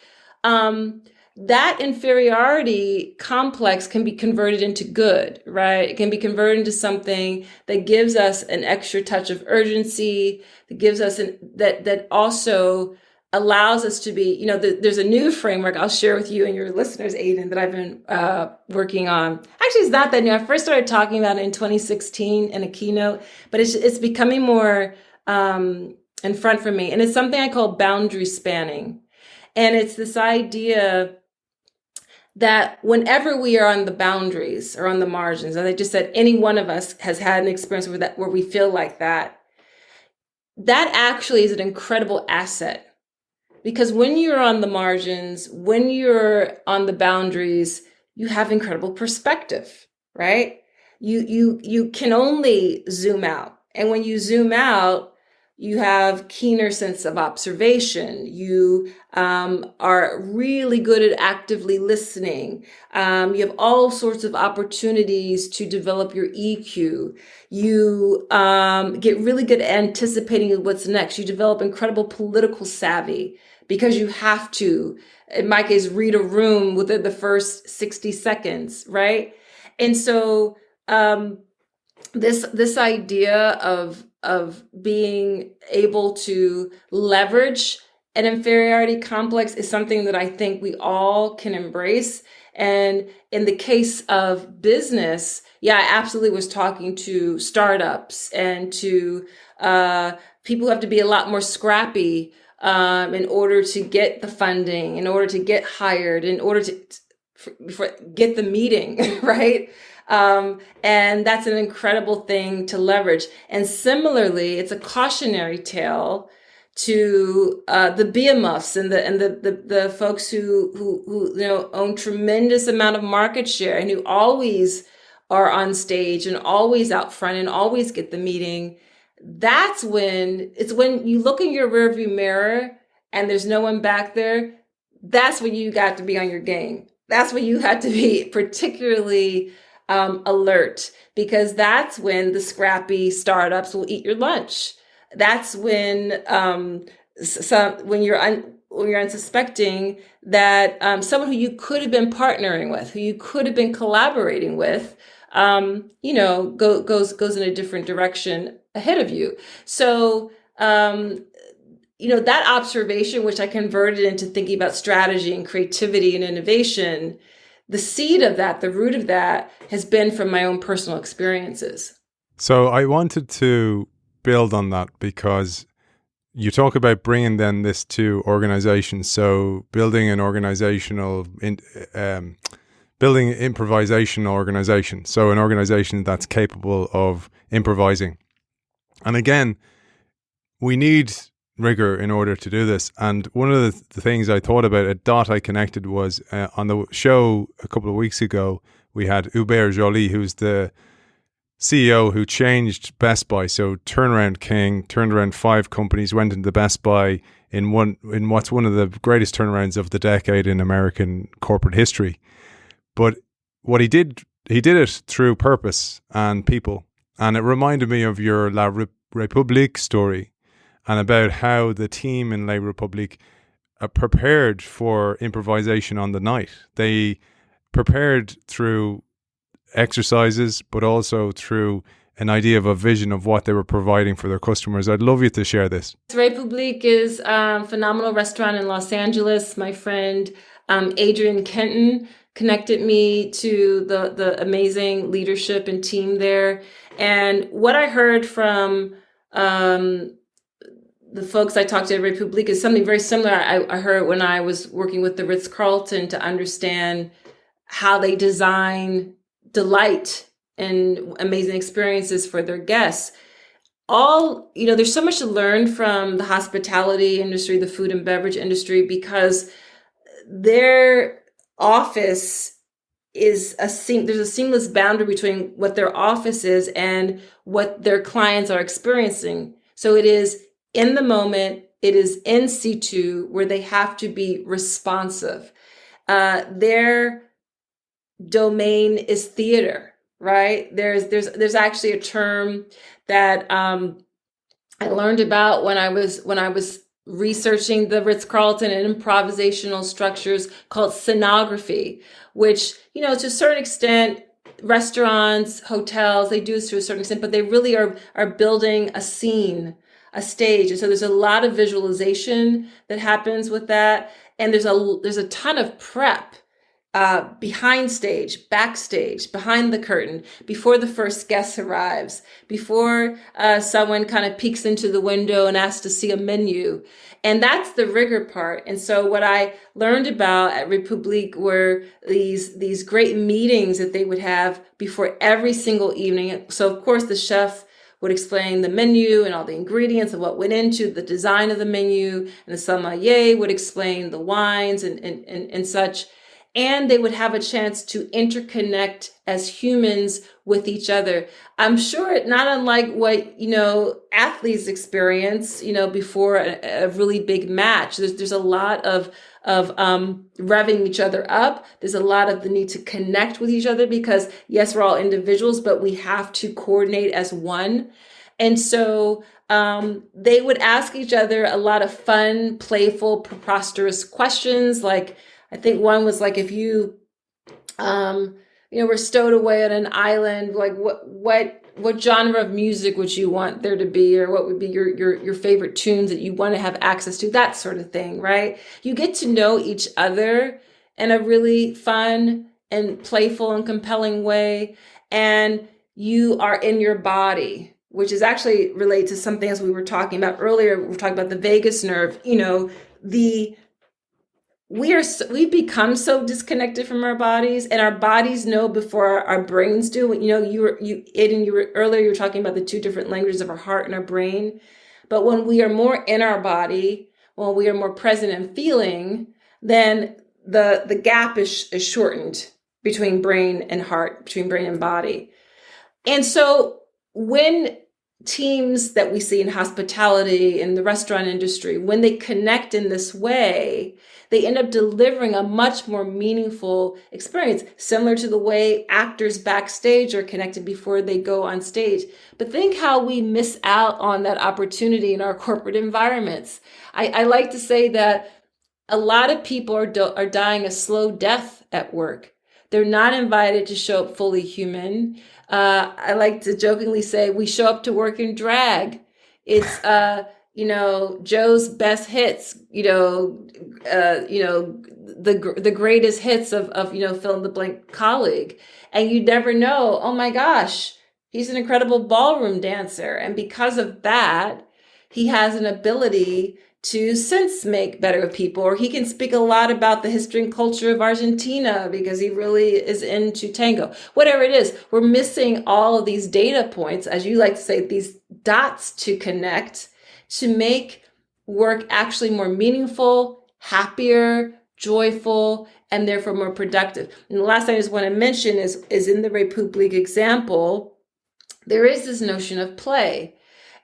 That inferiority complex can be converted into good, right? It can be converted into something that gives us an extra touch of urgency, that gives us that also allows us to be, there's a new framework I'll share with you and your listeners, Aidan, that I've been working on. Actually, it's not that new. I first started talking about it in 2016 in a keynote, but it's becoming more in front for me. And it's something I call boundary spanning. And it's this idea that whenever we are on the boundaries or on the margins, as I just said, any one of us has had an experience where we feel like that actually is an incredible asset. Because when you're on the margins, when you're on the boundaries, you have incredible perspective, right? You can only zoom out. And when you zoom out, you have keener sense of observation. You are really good at actively listening. You have all sorts of opportunities to develop your EQ. You get really good at anticipating what's next. You develop incredible political savvy because you have to, in my case, read a room within the first 60 seconds, right? And so this idea of being able to leverage an inferiority complex is something that I think we all can embrace. And in the case of business, I absolutely was talking to startups and to people who have to be a lot more scrappy in order to get the funding, in order to get hired, in order to get the meeting, right? And that's an incredible thing to leverage. And similarly, it's a cautionary tale to the behemoths and the folks who own tremendous amount of market share and who always are on stage and always out front and always get the meeting. It's when you look in your rearview mirror and there's no one back there. That's when you got to be on your game. That's when you had to be particularly alert, because that's when the scrappy startups will eat your lunch. That's when when you're unsuspecting that someone who you could have been partnering with, who you could have been collaborating with, goes in a different direction ahead of you. So that observation, which I converted into thinking about strategy and creativity and innovation, the seed of that, the root of that, has been from my own personal experiences. So I wanted to build on that, because you talk about bringing then this to organizations. So building an building an improvisation organization. So an organization that's capable of improvising. And again, we need rigor in order to do this. And one of the things I thought about, a dot I connected, was on the show a couple of weeks ago, we had Hubert Joly, who's the CEO who changed Best Buy. So turnaround king, turned around 5 companies, went into Best Buy in what's one of the greatest turnarounds of the decade in American corporate history. But what he did it through purpose and people. And it reminded me of your La République story, and about how the team in La République prepared for improvisation on the night. They prepared through exercises, but also through an idea of a vision of what they were providing for their customers. I'd love you to share this. République is a phenomenal restaurant in Los Angeles. My friend Adrian Kenton connected me to the amazing leadership and team there. And what I heard from the folks I talked to at Republique is something very similar I heard when I was working with the Ritz-Carlton to understand how they design delight and amazing experiences for their guests. There's so much to learn from the hospitality industry, the food and beverage industry, because their office there's a seamless boundary between what their office is and what their clients are experiencing. So it is in the moment, it is in situ, where they have to be responsive. Their domain is theater, right? There's actually a term that I learned about when I was researching the Ritz-Carlton and improvisational structures called scenography, which, to a certain extent, restaurants, hotels, they do this to a certain extent, but they really are building a scene, a stage. And so there's a lot of visualization that happens with that. And there's a ton of prep behind stage, backstage, behind the curtain, before the first guest arrives, before someone kind of peeks into the window and asks to see a menu. And that's the rigour part. And so what I learned about at Republique were these great meetings that they would have before every single evening. So of course the chef would explain the menu and all the ingredients and what went into the design of the menu, and the sommelier would explain the wines and such. And they would have a chance to interconnect as humans with each other. I'm sure not unlike what, athletes experience, before a really big match. There's a lot of revving each other up. There's a lot of the need to connect with each other because, yes, we're all individuals, but we have to coordinate as one. And so they would ask each other a lot of fun, playful, preposterous questions. Like, I think one was like, if you, were stowed away on an island, like what genre of music would you want there to be, or what would be your favorite tunes that you want to have access to, that sort of thing, right? You get to know each other in a really fun and playful and compelling way, and you are in your body, which is actually related to something as we were talking about earlier. We were talking about the vagus nerve. We've become so disconnected from our bodies, and our bodies know before our brains do. Aidan, earlier you were talking about the two different languages of our heart and our brain. But when we are more in our body, when we are more present and feeling, then the gap is shortened between brain and heart, between brain and body. And so when teams that we see in hospitality, in the restaurant industry, when they connect in this way, they end up delivering a much more meaningful experience, similar to the way actors backstage are connected before they go on stage. But think how we miss out on that opportunity in our corporate environments. I like to say that a lot of people are dying a slow death at work. They're not invited to show up fully human. I like to jokingly say we show up to work in drag. It's Joe's best hits, the greatest hits of fill in the blank colleague. And you never know, oh my gosh, he's an incredible ballroom dancer. And because of that, he has an ability to sense make better with people, or he can speak a lot about the history and culture of Argentina because he really is into tango. Whatever it is, we're missing all of these data points, as you like to say, these dots to connect to make work actually more meaningful, happier, joyful, and therefore more productive. And the last thing I just want to mention is in the Republique example, there is this notion of play.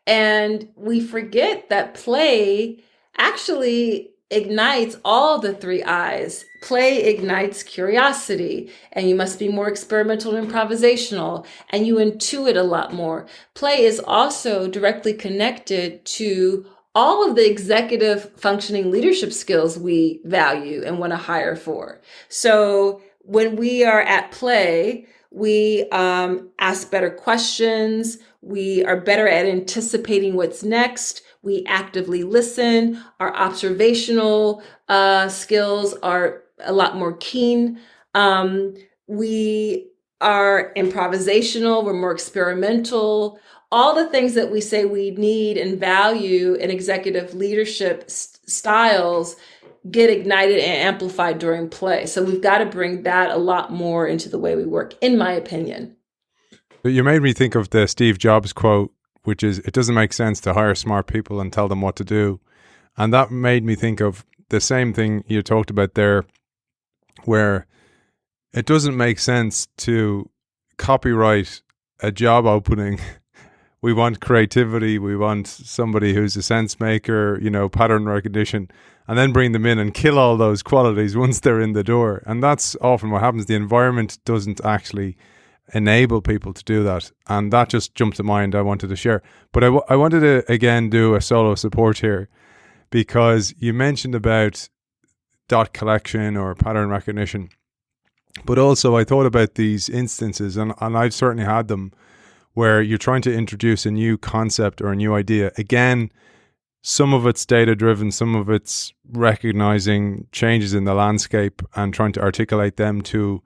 And we forget that play actually ignites all the three I's. Play ignites curiosity, and you must be more experimental and improvisational, and you intuit a lot more. Play is also directly connected to all of the executive functioning leadership skills we value and want to hire for. So when we are at play, we ask better questions. We are better at anticipating what's next. We actively listen. Our observational skills are a lot more keen. We are improvisational, we're more experimental. All the things that we say we need and value in executive leadership styles get ignited and amplified during play. So we've got to bring that a lot more into the way we work, in my opinion. You made me think of the Steve Jobs quote, which is, it doesn't make sense to hire smart people and tell them what to do. And that made me think of the same thing you talked about there, where it doesn't make sense to copyright a job opening. We want creativity. We want somebody who's a sense maker, pattern recognition, and then bring them in and kill all those qualities once they're in the door. And that's often what happens. The environment doesn't actually enable people to do that. And that just jumped to mind I wanted to share. But I wanted to, again, do a solo support here, because you mentioned about dot collection or pattern recognition. But also I thought about these instances, and I've certainly had them, where you're trying to introduce a new concept or a new idea. Again, some of it's data driven, some of it's recognizing changes in the landscape and trying to articulate them to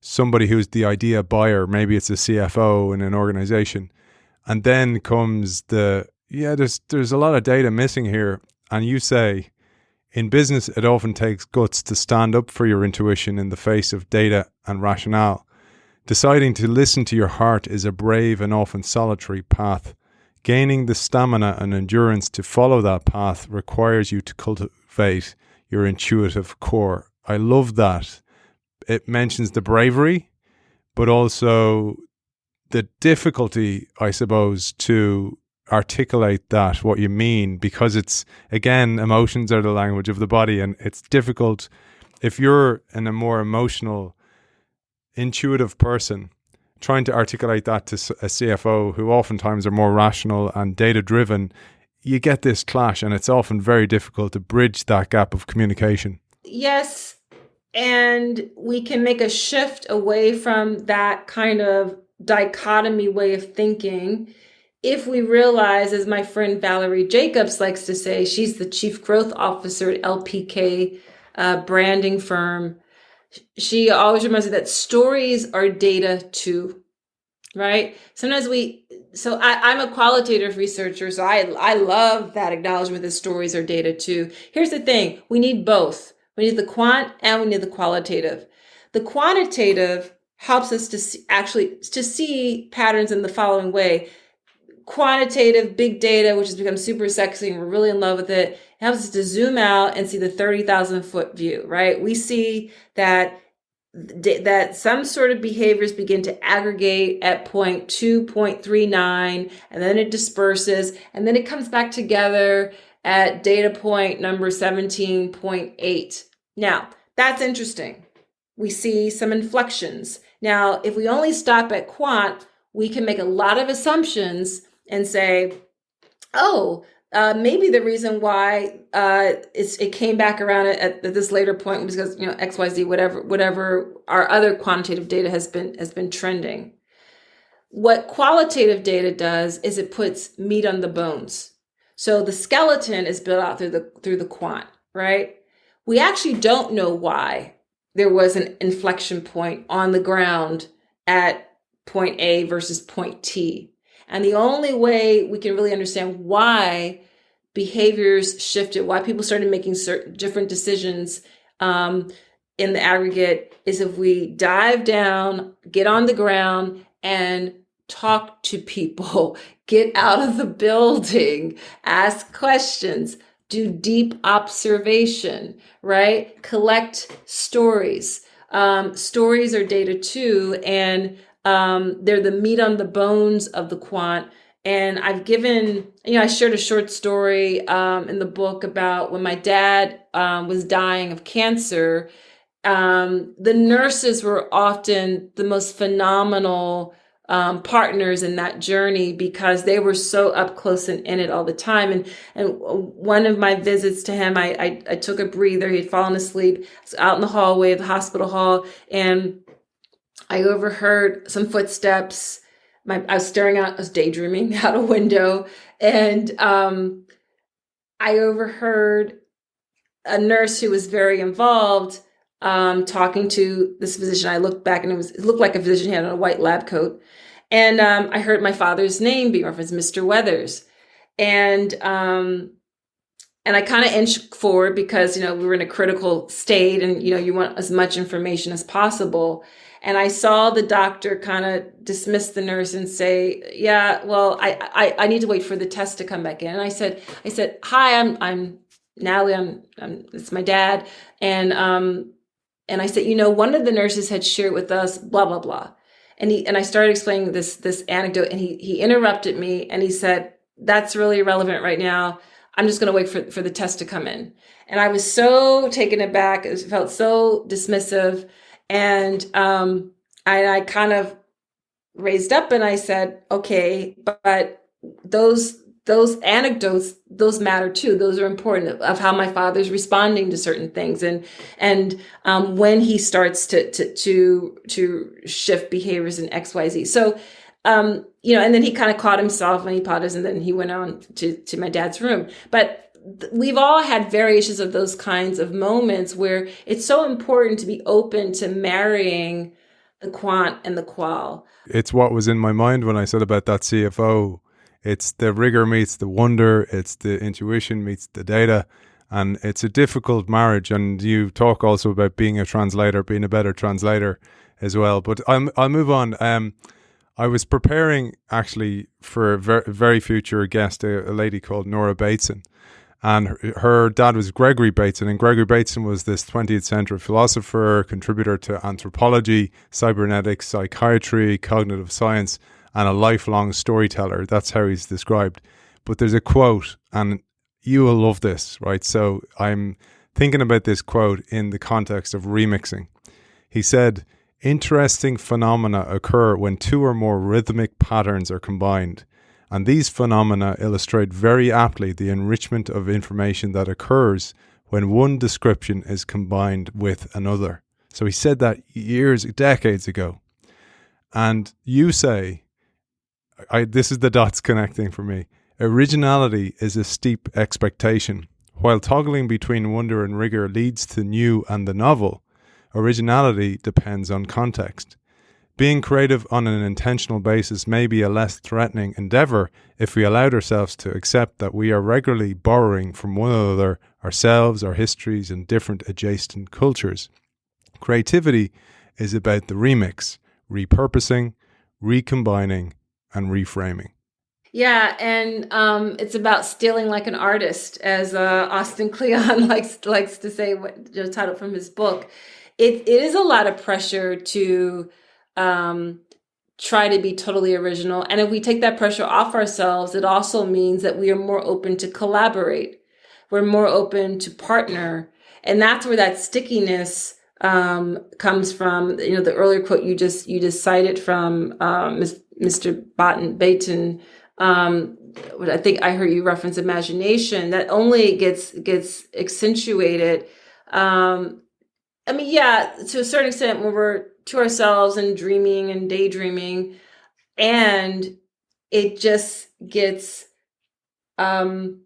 somebody who's the idea buyer. Maybe it's a CFO in an organization. And then comes there's a lot of data missing here. And you say, in business, it often takes guts to stand up for your intuition in the face of data and rationale. Deciding to listen to your heart is a brave and often solitary path. Gaining the stamina and endurance to follow that path requires you to cultivate your intuitive core. I love that. It mentions the bravery, but also the difficulty, I suppose, to articulate that, what you mean, because it's, again, emotions are the language of the body, and it's difficult if you're in a more emotional, intuitive person trying to articulate that to a CFO who oftentimes are more rational and data driven. You get this clash, and it's often very difficult to bridge that gap of communication. Yes, and we can make a shift away from that kind of dichotomy way of thinking if we realize, as my friend Valerie Jacobs likes to say, she's the chief growth officer at LPK branding firm. She always reminds me that stories are data too, right? Sometimes I'm a qualitative researcher, so I love that acknowledgement that stories are data too. Here's the thing, we need both. We need the quant and we need the qualitative. The quantitative helps us to see patterns in the following way. Quantitative big data, which has become super sexy and we're really in love with it, helps us to zoom out and see the 30,000 foot view, right? We see that some sort of behaviors begin to aggregate at point 2.39, and then it disperses, and then it comes back together at data point number 17.8. Now, that's interesting. We see some inflections. Now, if we only stop at quant, we can make a lot of assumptions and say, maybe the reason why it came back around at this later point was because XYZ, whatever our other quantitative data has been trending. What qualitative data does is it puts meat on the bones. So the skeleton is built out through the quant, right? We actually don't know why there was an inflection point on the ground at point A versus point T. And the only way we can really understand why behaviors shifted, why people started making certain different decisions in the aggregate, is if we dive down, get on the ground, and talk to people, get out of the building, ask questions, do deep observation, right? Collect stories. Stories are data too, and they're the meat on the bones of the quant. And I've given, I shared a short story in the book about when my dad was dying of cancer. The nurses were often the most phenomenal partners in that journey because they were so up close and in it all the time. And one of my visits to him, I took a breather. He'd fallen asleep. I was out in the hallway of the hospital hall, and I overheard some footsteps. I was staring out, I was daydreaming out a window, and I overheard a nurse who was very involved talking to this physician. I looked back and it looked like a physician. He had on a white lab coat. And I heard my father's name being referenced, Mr. Weathers. And I kind of inched forward because, we were in a critical state and, you want as much information as possible. And I saw the doctor kind of dismiss the nurse and say, yeah, well, I need to wait for the test to come back in. And I said, hi, I'm Natalie, it's my dad. And I said, one of the nurses had shared with us, blah, blah, blah. And I started explaining this anecdote, and he interrupted me and he said, that's really irrelevant right now. I'm just going to wait for the test to come in. And I was so taken aback. It felt so dismissive. And I kind of raised up and I said, okay, but those anecdotes, those matter too. Those are important of how my father's responding to certain things. And when he starts to shift behaviors in XYZ. So, and then he kind of caught himself and he paused, and then he went on to my dad's room. But we've all had variations of those kinds of moments where it's so important to be open to marrying the quant and the qual. It's what was in my mind when I said about that CFO. It's the rigor meets the wonder. It's the intuition meets the data. And it's a difficult marriage. And you talk also about being a translator, being a better translator as well. But I'll move on. I was preparing actually for a very future guest, a lady called Nora Bateson. And her dad was Gregory Bateson, and Gregory Bateson was this 20th century philosopher, contributor to anthropology, cybernetics, psychiatry, cognitive science, and a lifelong storyteller. That's how he's described. But there's a quote, and you will love this, right? So I'm thinking about this quote in the context of remixing. He said, "Interesting phenomena occur when two or more rhythmic patterns are combined. And these phenomena illustrate very aptly the enrichment of information that occurs when one description is combined with another." So he said that decades ago. And you say, this is the dots connecting for me, originality is a steep expectation. While toggling between wonder and rigor leads to new and the novel, originality depends on context. Being creative on an intentional basis may be a less threatening endeavor if we allowed ourselves to accept that we are regularly borrowing from one another, ourselves, our histories, and different adjacent cultures. Creativity is about the remix, repurposing, recombining, and reframing. Yeah, and it's about stealing like an artist, as Austin Kleon likes to say, title from his book. It is a lot of pressure to try to be totally original. And if we take that pressure off ourselves, it also means that we are more open to collaborate. We're more open to partner. And that's where that stickiness comes from. The earlier quote you just cited from Mr. Bateson. I think I heard you reference imagination. That only gets accentuated. To a certain extent, when we're to ourselves and dreaming and daydreaming, and it just gets better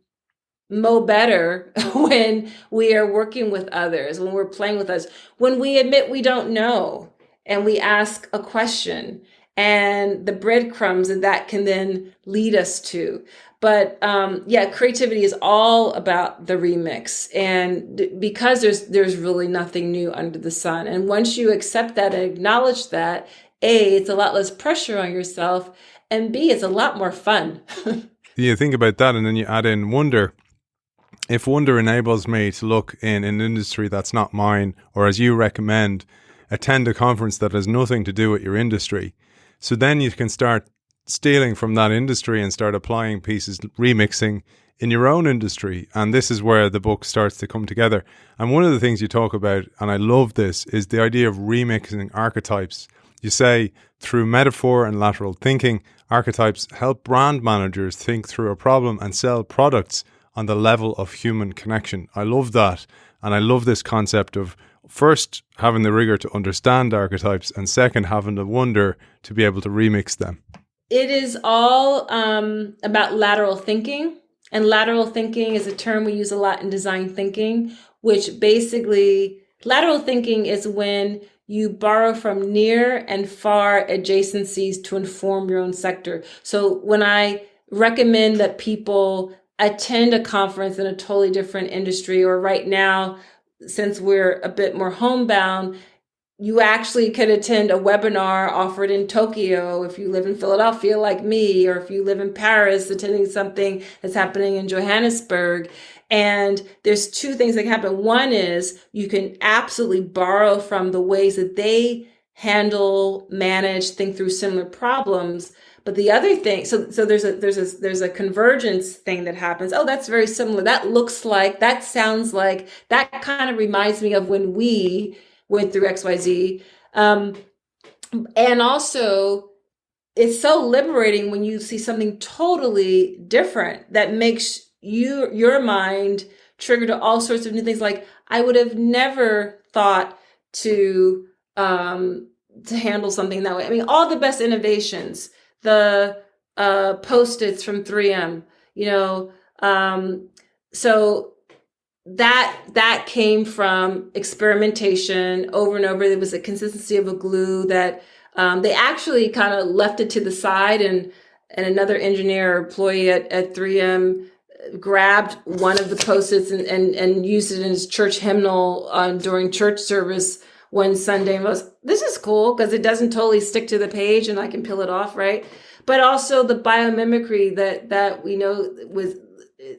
when we are working with others, when we're playing with us, when we admit we don't know and we ask a question, and the breadcrumbs that can then lead us to. But creativity is all about the remix, and because there's really nothing new under the sun. And once you accept that and acknowledge that, A, it's a lot less pressure on yourself, and B, it's a lot more fun. You think about that, and then you add in wonder. If wonder enables me to look in an industry that's not mine, or as you recommend, attend a conference that has nothing to do with your industry, so then you can start stealing from that industry and start applying pieces, remixing in your own industry. And this is where the book starts to come together. And one of the things you talk about, and I love this, is the idea of remixing archetypes. You say, through metaphor and lateral thinking, archetypes help brand managers think through a problem and sell products on the level of human connection. I love that. And I love this concept of first having the rigor to understand archetypes, and second, having the wonder to be able to remix them. It is all about lateral thinking. And lateral thinking is a term we use a lot in design thinking, which basically Lateral thinking is when you borrow from near and far adjacencies to inform your own sector. So when I recommend that people attend a conference in a totally different industry, or right now, since we're a bit more homebound, you actually could attend a webinar offered in Tokyo if you live in Philadelphia like me, or if you live in Paris, attending something that's happening in Johannesburg. And there's two things that can happen. One is you can absolutely borrow from the ways that they handle, manage, think through similar problems. But the other thing, so there's a convergence thing that happens. Oh, that's very similar. That looks like, that sounds like, that kind of reminds me of when we went through XYZ. And also, it's so liberating when you see something totally different that makes your mind trigger to all sorts of new things. Like, I would have never thought to handle something that way. I mean, all the best innovations, the Post-its from 3M, so that came from experimentation over and over. There was a consistency of a glue that they actually kind of left it to the side, and another engineer or employee at 3M grabbed one of the Post-its and used it in his church hymnal during church service one Sunday, and was, this is cool because it doesn't totally stick to the page and I can peel it off, right? But also the biomimicry that we know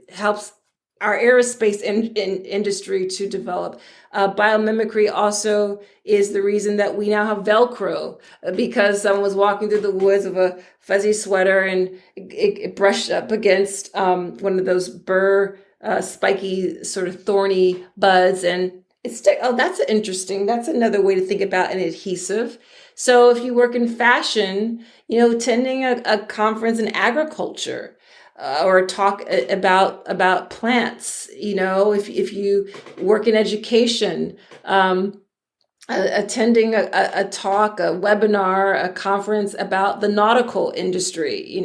helps our aerospace industry to develop. Biomimicry also is the reason that we now have Velcro, because someone was walking through the woods with a fuzzy sweater and it brushed up against one of those burr, spiky, sort of thorny buds, and it's that's interesting. That's another way to think about an adhesive. So if you work in fashion, attending a conference in agriculture, or a talk about plants, if you work in education, attending a talk, a webinar, a conference about the nautical industry,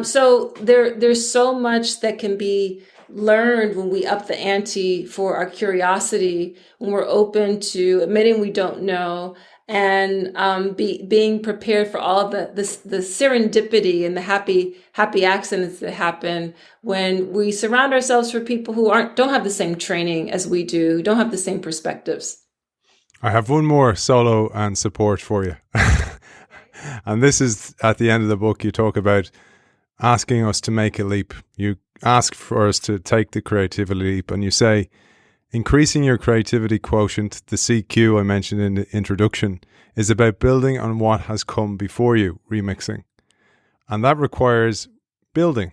so there's so much that can be learned when we up the ante for our curiosity, when we're open to admitting we don't know, and being prepared for all of the serendipity and the happy accidents that happen when we surround ourselves with people who don't have the same training as we do, don't have the same perspectives. I have one more solo and support for you. And this is at the end of the book. You talk about asking us to make a leap. You ask for us to take the creativity leap, and you say, increasing your creativity quotient, the CQ I mentioned in the introduction, is about building on what has come before you, remixing. And that requires building.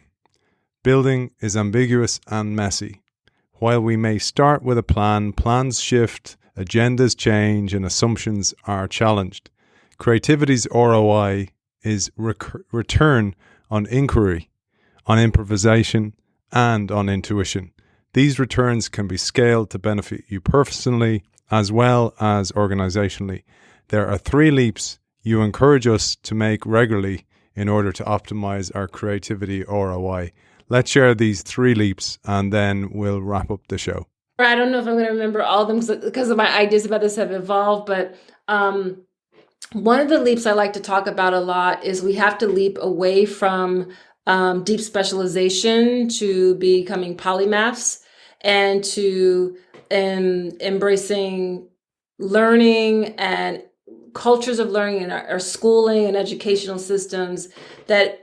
Building is ambiguous and messy. While we may start with a plan, plans shift, agendas change, and assumptions are challenged. Creativity's ROI is return on inquiry, on improvisation, and on intuition. These returns can be scaled to benefit you personally as well as organizationally. There are 3 leaps you encourage us to make regularly in order to optimize our creativity ROI. Let's share these 3 leaps and then we'll wrap up the show. I don't know if I'm going to remember all of them because of my ideas about this have evolved, but one of the leaps I like to talk about a lot is we have to leap away from deep specialization to becoming polymaths, and to embracing learning and cultures of learning in our schooling and educational systems that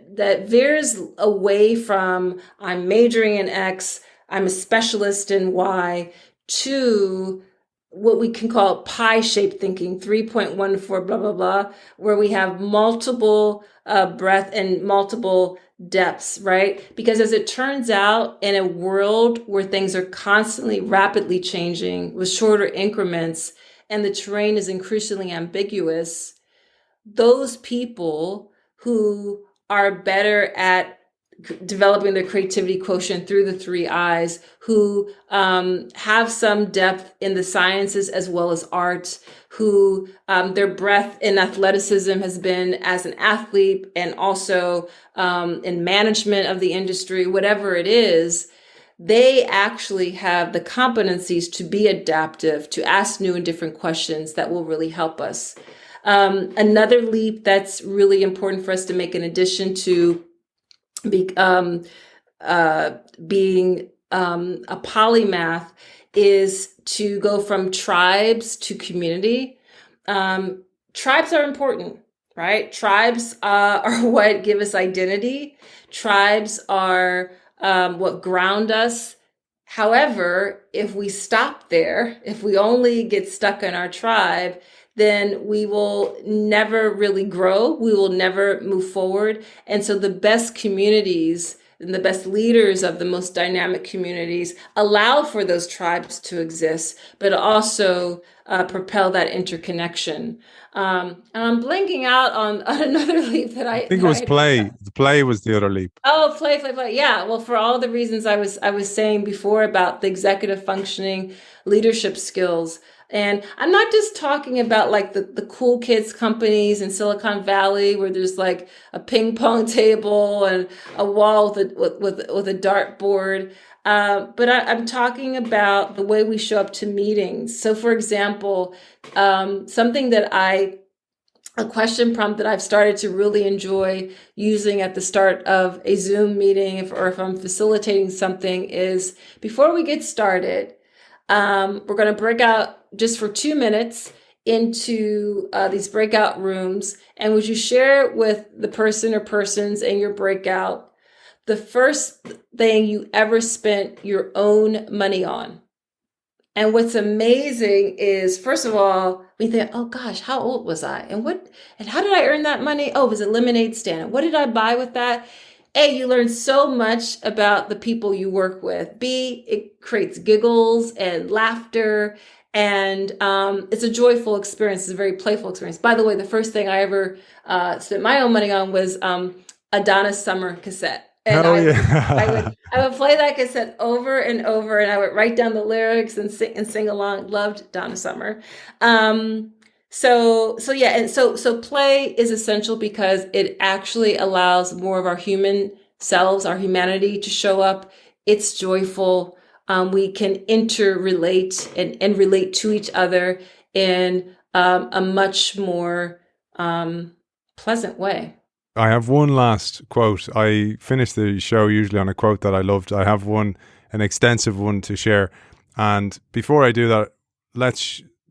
veers away from I'm majoring in X, I'm a specialist in Y, to what we can call pie-shaped thinking, 3.14, blah, blah, blah, where we have multiple breadth and multiple depths, right? Because as it turns out, in a world where things are constantly rapidly changing with shorter increments and the terrain is increasingly ambiguous, those people who are better at developing their creativity quotient through the 3 I's, who have some depth in the sciences as well as art, who their breadth in athleticism has been as an athlete and also in management of the industry, whatever it is, they actually have the competencies to be adaptive, to ask new and different questions that will really help us. Another leap that's really important for us to make, in addition to being a polymath, is to go from tribes to community. Tribes are important, right? Tribes are what give us identity. Tribes are what ground us. However, if we stop there, if we only get stuck in our tribe, then we will never really grow. We will never move forward. And so the best communities and the best leaders of the most dynamic communities allow for those tribes to exist, but also propel that interconnection. And I'm blanking out on another leap that I think it was play. The play was the other leap. Oh, play. Yeah. Well, for all the reasons I was saying before about the executive functioning leadership skills. And I'm not just talking about like the cool kids companies in Silicon Valley where there's like a ping pong table and a wall with a dartboard. But I'm talking about the way we show up to meetings. So, for example, something that a question prompt that I've started to really enjoy using at the start of a Zoom meeting, or if I'm facilitating something, is before we get started, we're going to break out just for 2 minutes into these breakout rooms. And would you share with the person or persons in your breakout the first thing you ever spent your own money on? And what's amazing is, first of all, we think, oh gosh, how old was I? And how did I earn that money? Oh, it was a lemonade stand. What did I buy with that? A, you learn so much about the people you work with. B, it creates giggles and laughter. And it's a joyful experience. It's a very playful experience. By the way, the first thing I ever spent my own money on was a Donna Summer cassette. And I would play that cassette over and over, and I would write down the lyrics and sing along. Loved Donna Summer. So play is essential because it actually allows more of our human selves, our humanity, to show up. It's joyful. We can interrelate and relate to each other in a much more pleasant way. I have one last quote. I finish the show usually on a quote that I loved. I have an extensive one to share. And before I do that,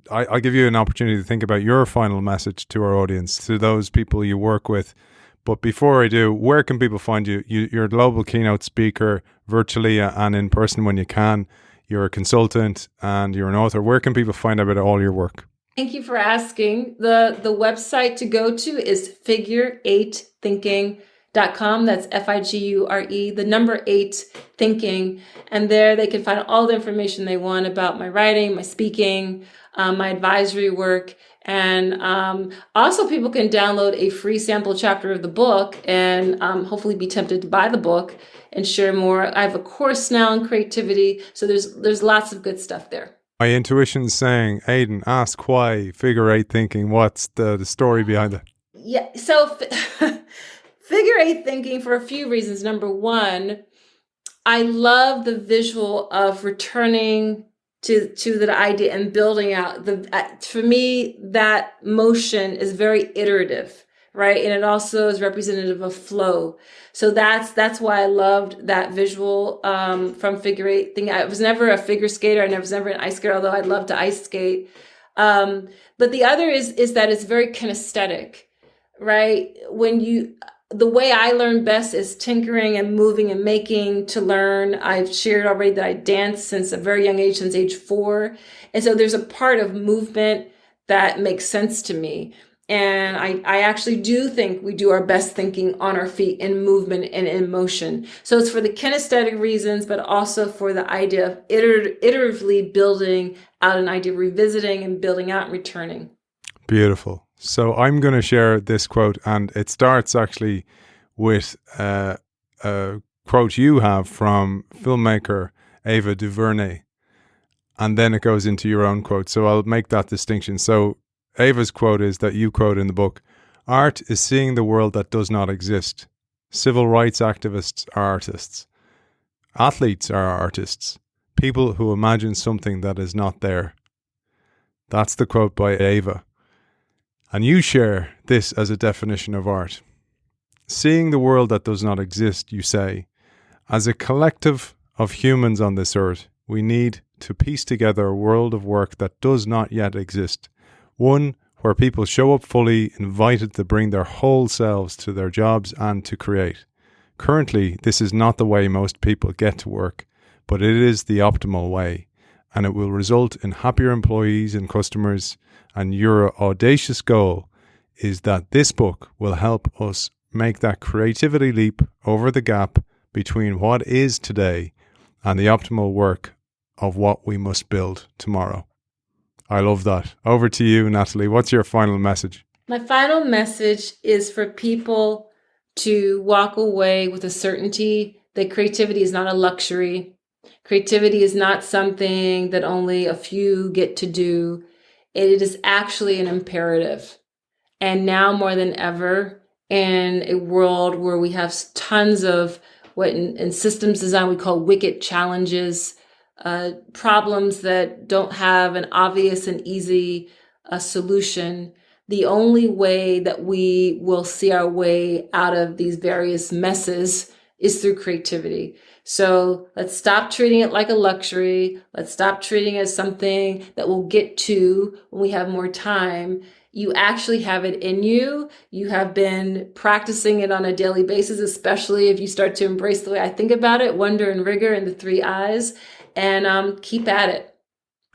I'll give you an opportunity to think about your final message to our audience, to those people you work with. But before I do, where can people find you? You're a global keynote speaker, virtually and in person when you can. You're a consultant and you're an author. Where can people find out about all your work? Thank you for asking. The website to go to is figure8thinking.com. That's FIGURE, the number 8 thinking. And there they can find all the information they want about my writing, my speaking, my advisory work. And also people can download a free sample chapter of the book and hopefully be tempted to buy the book and share more. I have a course now in creativity. So there's lots of good stuff there. My intuition's saying, Aidan, ask why figure-8 thinking. What's the story behind it? Yeah, so figure-8 thinking for a few reasons. Number one, I love the visual of returning to the idea and building out. For me, that motion is very iterative, right? And it also is representative of flow. So that's why I loved that visual from figure-8 thinking. I was never a figure skater. I was never an ice skater, although I'd love to ice skate. But the other is that it's very kinesthetic, right? The way I learn best is tinkering and moving and making to learn. I've shared already that I dance since a very young age, since age 4. And so there's a part of movement that makes sense to me. And I actually do think we do our best thinking on our feet in movement and in motion. So it's for the kinesthetic reasons, but also for the idea of iteratively building out an idea, revisiting and building out and returning. Beautiful. So I'm going to share this quote, and it starts actually with a quote you have from filmmaker Ava DuVernay, and then it goes into your own quote. So I'll make that distinction. So Ava's quote is that you quote in the book: "Art is seeing the world that does not exist. Civil rights activists are artists. Athletes are artists, people who imagine something that is not there. That's the quote by Ava. And you share this as a definition of art. Seeing the world that does not exist, you say, as a collective of humans on this earth, we need to piece together a world of work that does not yet exist. One where people show up fully, invited to bring their whole selves to their jobs and to create. Currently, this is not the way most people get to work, but it is the optimal way, and it will result in happier employees and customers. And your audacious goal is that this book will help us make that creativity leap over the gap between what is today and the optimal work of what we must build tomorrow. I love that. Over to you, Natalie. What's your final message? My final message is for people to walk away with a certainty that creativity is not a luxury. Creativity is not something that only a few get to do. It is actually an imperative. And now more than ever, in a world where we have tons of what in systems design we call wicked challenges, problems that don't have an obvious and easy solution, the only way that we will see our way out of these various messes is through creativity. So let's stop treating it like a luxury. Let's stop treating it as something that we'll get to when we have more time. You actually have it in you. You have been practicing it on a daily basis, especially if you start to embrace the way I think about it, wonder and rigor and the 3 I's, and keep at it.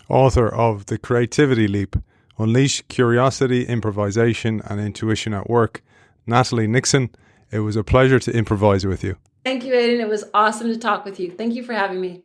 Author of The Creativity Leap, Unleash Curiosity, Improvisation and Intuition at Work, Natalie Nixon. It was a pleasure to improvise with you. Thank you, Aidan. It was awesome to talk with you. Thank you for having me.